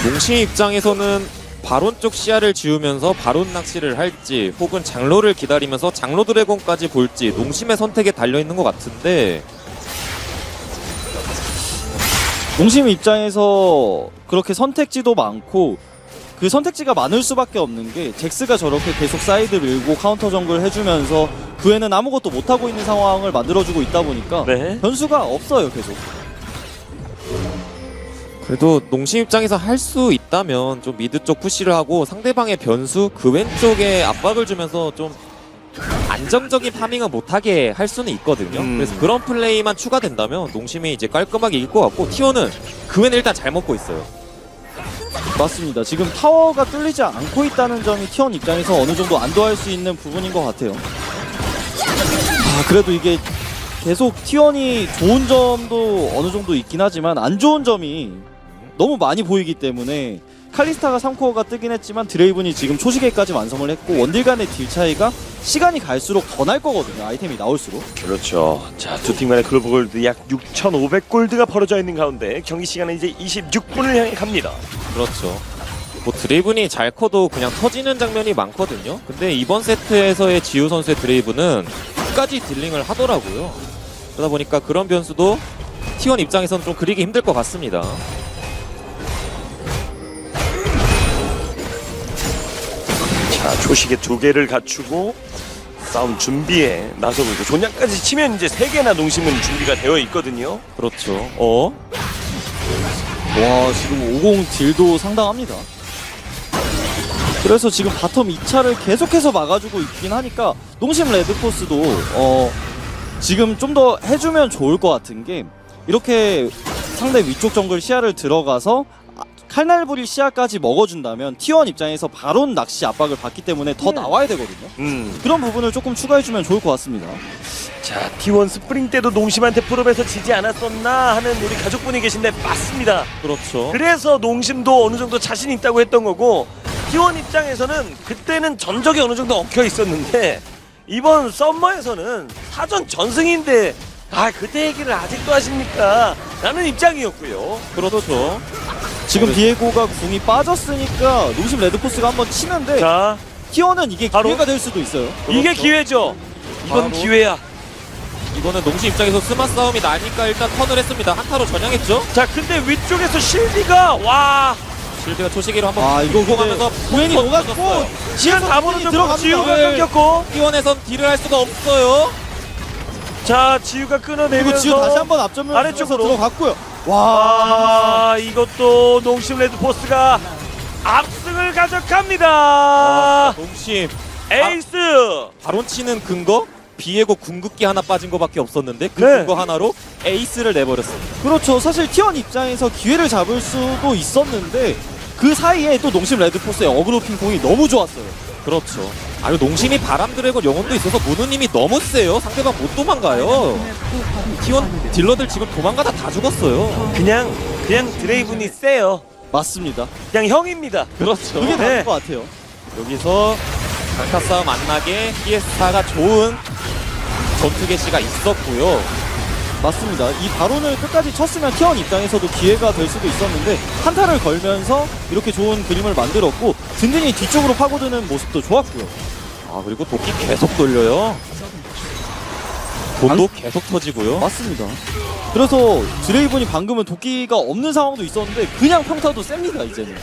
농심 입장에서는 바론 쪽 시야를 지우면서 바론 낚시를 할지 혹은 장로를 기다리면서 장로 드래곤까지 볼지 농심의 선택에 달려있는 것 같은데 농심 입장에서 그렇게 선택지도 많고 그 선택지가 많을 수밖에 없는 게 잭스가 저렇게 계속 사이드 밀고 카운터 정글 해주면서 그 애는 아무것도 못하고 있는 상황을 만들어주고 있다 보니까 네. 변수가 없어요 계속. 그래도 농심 입장에서 할 수 있다면 좀 미드 쪽 푸시를 하고 상대방의 변수 그 왼쪽에 압박을 주면서 좀 안정적인 파밍을 못하게 할 수는 있거든요. 그래서 그런 플레이만 추가된다면 농심이 이제 깔끔하게 이길 것 같고 T1은 그 왼을 일단 잘 먹고 있어요. 맞습니다. 지금 타워가 뚫리지 않고 있다는 점이 T1 입장에서 어느 정도 안도할 수 있는 부분인 것 같아요. 그래도 이게 계속 T1이 좋은 점도 어느 정도 있긴 하지만 안 좋은 점이 너무 많이 보이기 때문에 칼리스타가 3코어가 뜨긴 했지만 드레이븐이 지금 초시계까지 완성을 했고 원딜 간의 딜 차이가 시간이 갈수록 더 날 거거든요. 아이템이 나올수록. 그렇죠. 자, 두 팀 간의 글로벌 골드 약 6,500골드가 벌어져 있는 가운데 경기 시간은 이제 26분을 향해 갑니다. 그렇죠. 뭐 드레이븐이 잘 커도 그냥 터지는 장면이 많거든요. 근데 이번 세트에서의 지우 선수의 드레이븐은 끝까지 딜링을 하더라고요. 그러다 보니까 그런 변수도 T1 입장에서는 좀 그리기 힘들 것 같습니다. 자, 초시계 2개를 갖추고 싸움 준비에 나서고 있고 존냥까지 치면 이제 3개나 농심은 준비가 되어 있거든요. 그렇죠. 와 지금 50 딜도 상당합니다. 그래서 지금 바텀 2차를 계속해서 막아주고 있긴 하니까 농심 레드포스도 지금 좀 더 해주면 좋을 것 같은 게 이렇게 상대 위쪽 정글 시야를 들어가서 칼날부리 시야까지 먹어준다면 T1 입장에서 바론 낚시 압박을 받기 때문에 더 나와야 되거든요. 그런 부분을 조금 추가해주면 좋을 것 같습니다. 자, T1 스프링 때도 농심한테 풀업에서 지지 않았었나 하는 우리 가족분이 계신데 맞습니다. 그렇죠. 그래서 농심도 어느 정도 자신 있다고 했던 거고 T1 입장에서는 그때는 전적이 어느 정도 엉켜 있었는데 이번 썸머에서는 사전 전승인데 그때 얘기를 아직도 하십니까? 라는 입장이었고요. 그렇죠. 지금 디에고가 궁이 빠졌으니까 농심 레드포스가 한번 치는데 자, T1은 이게 바로? 기회가 될 수도 있어요. 이게 기회죠. 이건 바로? 기회야. 이거는 농심 입장에서 스마 싸움이 나니까 일단 턴을 했습니다. 한타로 전향했죠. 자, 근데 위쪽에서 실비가 와 실드가 초시기로 한번 이거 근데 하면서 구엔이 녹았고 지금 다 벌어졌고 들어갑니다. 지우가 끊겼고 T1에선 딜을 할 수가 없어요. 자, 지우가 그리고 끊어내면서 지금 다시 한번 앞전면 아래쪽으로. 들어갔고요. 와 이것도 농심 레드포스가 압승을 가져갑니다. 농심 에이스. 바론 치는 근거 비에고 궁극기 하나 빠진 거밖에 없었는데 그 네. 근거 하나로 에이스를 내버렸습니다. 그렇죠. 사실 T1 입장에서 기회를 잡을 수도 있었는데 그 사이에 또 농심 레드포스의 어그로 핑퐁이 너무 좋았어요. 그렇죠. 농심이 바람 드래곤 영혼도 있어서 모누님이 너무 세요. 상대방 못 도망가요. T1 딜러들 지금 도망가다 다 죽었어요. 그냥 드레이븐이 세요. 맞습니다. 그냥 형입니다. 그렇죠. 그게 네. 다른 것 같아요. 여기서 강타 싸움 안 나게 PS4가 좋은 전투 개시가 있었고요. 맞습니다. 이 바론을 끝까지 쳤으면 T1 입장에서도 기회가 될 수도 있었는데 한타를 걸면서 이렇게 좋은 그림을 만들었고 든든히 뒤쪽으로 파고드는 모습도 좋았고요. 아 그리고 도끼 계속 돌려요. 돈도 계속 터지고요. 맞습니다. 그래서 드레이븐이 방금은 도끼가 없는 상황도 있었는데 그냥 평타도 셉니다 이제는.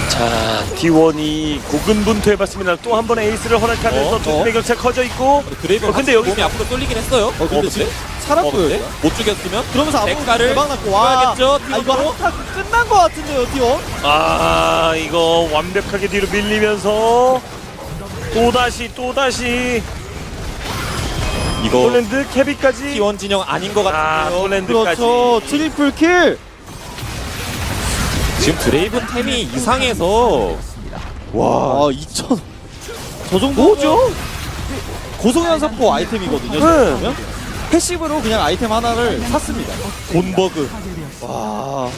자, T1이 고군분투해봤습니다. 또 한 번의 에이스를 허락하면서 두 팀의 격차 커져 있고. 드레이븐 근데 여기 몸이 앞으로 쏠리긴 했어요. 근데 지금 살았고요. 근데 일단. 못 죽였으면 그러면서 아무 대가를 대박 났고 와. 줘야겠죠. 아 이거 한타 끝난 것 같은데요 T1? 아, 이거 완벽하게 뒤로 밀리면서 또다시 이거 폴란드 캐비까지. T1 진영 아닌 것 아, 같은데요. 폴란드까지. 그렇죠. 트리플 킬. 지금 드레이븐 템이 이상해서 와 2,000. 저 정도죠? 고속연사포 아이템이거든요. 그러면 패시브로 그냥 아이템 하나를 샀습니다. 본버그. 와.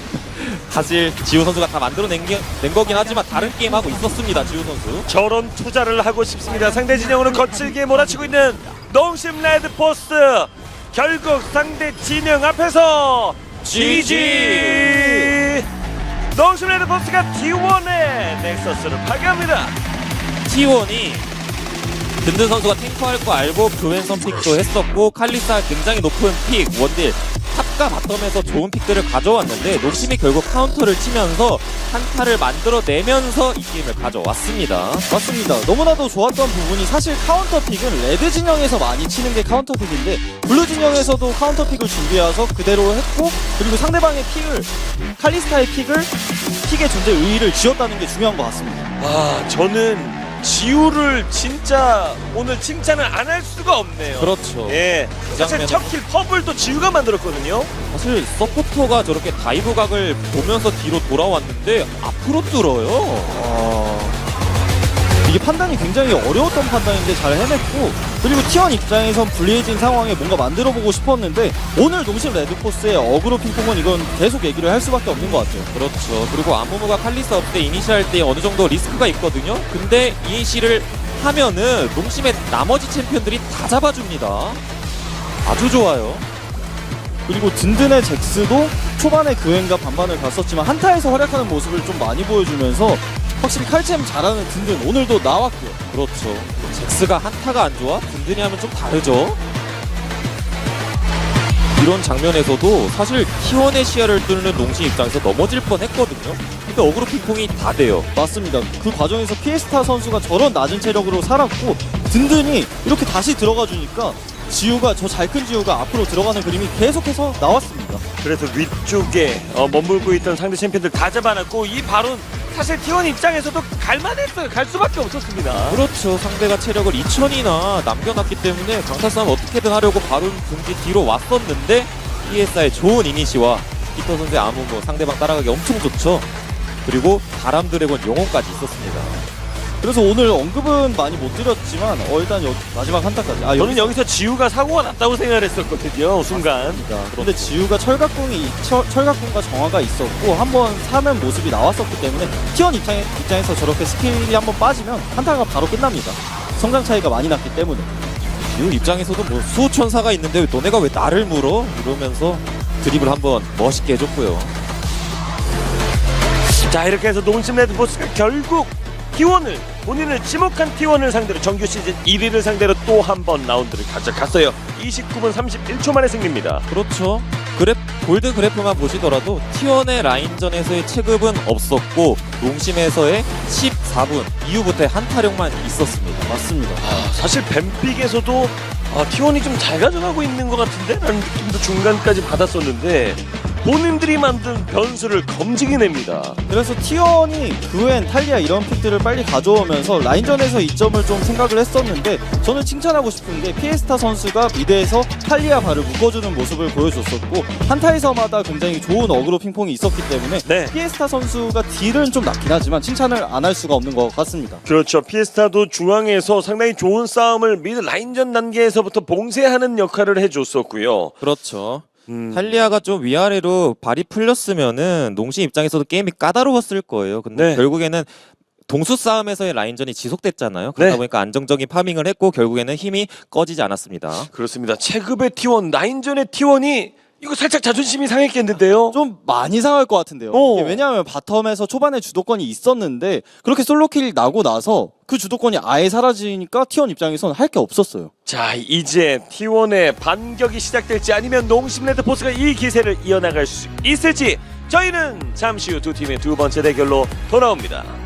사실 지우 선수가 다 만들어낸 낸 거긴 하지만 다른 게임 하고 있었습니다. 지우 선수. 저런 투자를 하고 싶습니다. 상대 진영으로 거칠게 몰아치고 있는 농심 레드포스. 결국 상대 진영 앞에서 GG. 농심 레드포스가 T1의 넥서스를 파괴합니다. T1이 든든 선수가 탱커할 거 알고 교환선 픽도 했었고 칼리사 굉장히 높은 픽 원딜 탑과 바텀에서 좋은 픽들을 가져왔는데 농심이 결국 카운터를 치면서 한타를 만들어내면서 이 게임을 가져왔습니다. 맞습니다. 너무나도 좋았던 부분이 사실 카운터 픽은 레드 진영에서 많이 치는 게 카운터 픽인데 블루 진영에서도 카운터 픽을 준비해서 그대로 했고 그리고 상대방의 픽을 칼리스타의 픽의 존재 의의를 지었다는 게 중요한 것 같습니다. 와, 저는 지우를 진짜 오늘 칭찬을 안 할 수가 없네요. 그렇죠. 예, 사실 장면은- 첫킬 퍼블도 지우가 만들었거든요. 사실 서포터가 저렇게 다이브 각을 보면서 뒤로 돌아왔는데 앞으로 뚫어요. 이게 판단이 굉장히 어려웠던 판단인데 잘 해냈고 그리고 T1 입장에선 불리해진 상황에 뭔가 만들어보고 싶었는데 오늘 농심 레드포스의 어그로 핑퐁은 이건 계속 얘기를 할 수밖에 없는 것 같아요. 그렇죠. 그리고 아무무가 칼리스 업때 이니시 할 때 어느 정도 리스크가 있거든요. 근데 이니시를 하면은 농심의 나머지 챔피언들이 다 잡아줍니다. 아주 좋아요. 그리고 든든의 잭스도 초반에 그웬과 반반을 갔었지만 한타에서 활약하는 모습을 좀 많이 보여주면서 확실히 칼챔 잘하는 든든 오늘도 나왔고요. 그렇죠. 잭스가 한타가 안 좋아? 든든히 하면 좀 다르죠. 이런 장면에서도 사실 T1의 시야를 뚫는 농심 입장에서 넘어질 뻔했거든요. 근데 어그로 핑퐁이 다 돼요. 맞습니다. 그 과정에서 피에스타 선수가 저런 낮은 체력으로 살았고 든든히 이렇게 다시 들어가 주니까 지우가 저 잘 큰 지우가 앞으로 들어가는 그림이 계속해서 나왔습니다. 그래서 위쪽에 머물고 있던 상대 챔피언들 다 잡아놨고 이 발언 사실 T1 입장에서도 갈만했어요. 갈 수밖에 없었습니다. 그렇죠. 상대가 체력을 2000이나 남겨놨기 때문에 강타 싸움 어떻게든 하려고 바로 등지 뒤로 왔었는데 ESI의 좋은 이니시와 피터 선수의 아무무 상대방 따라가기 엄청 좋죠. 그리고 바람 드래곤 영혼까지 있었습니다. 그래서 오늘 언급은 많이 못 드렸지만 일단 마지막 한타까지 저는 여기서 지우가 사고가 났다고 생각을 했었거든요. 순간. 근데 지우가 철갑궁과 정화가 있었고 한번 사는 모습이 나왔었기 때문에 T1 입장에서 저렇게 스킬이 한번 빠지면 한타가 바로 끝납니다. 성장 차이가 많이 났기 때문에. 지우 입장에서도 뭐 수호천사가 있는데 너네가 왜 나를 물어? 이러면서 드립을 한번 멋있게 해줬고요. 자, 이렇게 해서 농심 레드포스가 결국 T1을 본인을 지목한 T1을 상대로 정규 시즌 1위를 상대로 또 한 번 라운드를 가져갔어요. 29분 31초 만에 승리입니다. 그렇죠. 골드 그래프만 보시더라도 T1의 라인전에서의 체급은 없었고 농심에서의 14분 이후부터의 한타력만 있었습니다. 맞습니다. 사실 뱀픽에서도 T1이 좀 잘 가져가고 있는 것 같은데? 라는 느낌도 중간까지 받았었는데 본인들이 만든 변수를 검증해냅니다. 그래서 T1이 그웬, 탈리아 이런 픽들을 빨리 가져오면서 라인전에서 이점을 좀 생각을 했었는데 저는 칭찬하고 싶은 게 피에스타 선수가 미드에서 탈리아 발을 묶어주는 모습을 보여줬었고 한타에서마다 굉장히 좋은 어그로 핑퐁이 있었기 때문에 네. 피에스타 선수가 딜은 좀 낮긴 하지만 칭찬을 안 할 수가 없는 것 같습니다. 그렇죠. 피에스타도 중앙에서 상당히 좋은 싸움을 미드 라인전 단계에서부터 봉쇄하는 역할을 해줬었고요. 그렇죠. 탈리아가 좀 위아래로 발이 풀렸으면은 농심 입장에서도 게임이 까다로웠을 거예요. 근데 네. 결국에는 동수 싸움에서의 라인전이 지속됐잖아요. 그러다 네. 보니까 안정적인 파밍을 했고 결국에는 힘이 꺼지지 않았습니다. 그렇습니다. 체급의 T1, 라인전의 T1이 이거 살짝 자존심이 상했겠는데요. 좀 많이 상할 것 같은데요. 어. 이게 왜냐하면 바텀에서 초반에 주도권이 있었는데 그렇게 솔로킬 나고 나서 그 주도권이 아예 사라지니까 T1 입장에서는 할 게 없었어요. 자, 이제 T1의 반격이 시작될지 아니면 농심 레드포스가 이 기세를 이어나갈 수 있을지 저희는 잠시 후 두 팀의 두 번째 대결로 돌아옵니다.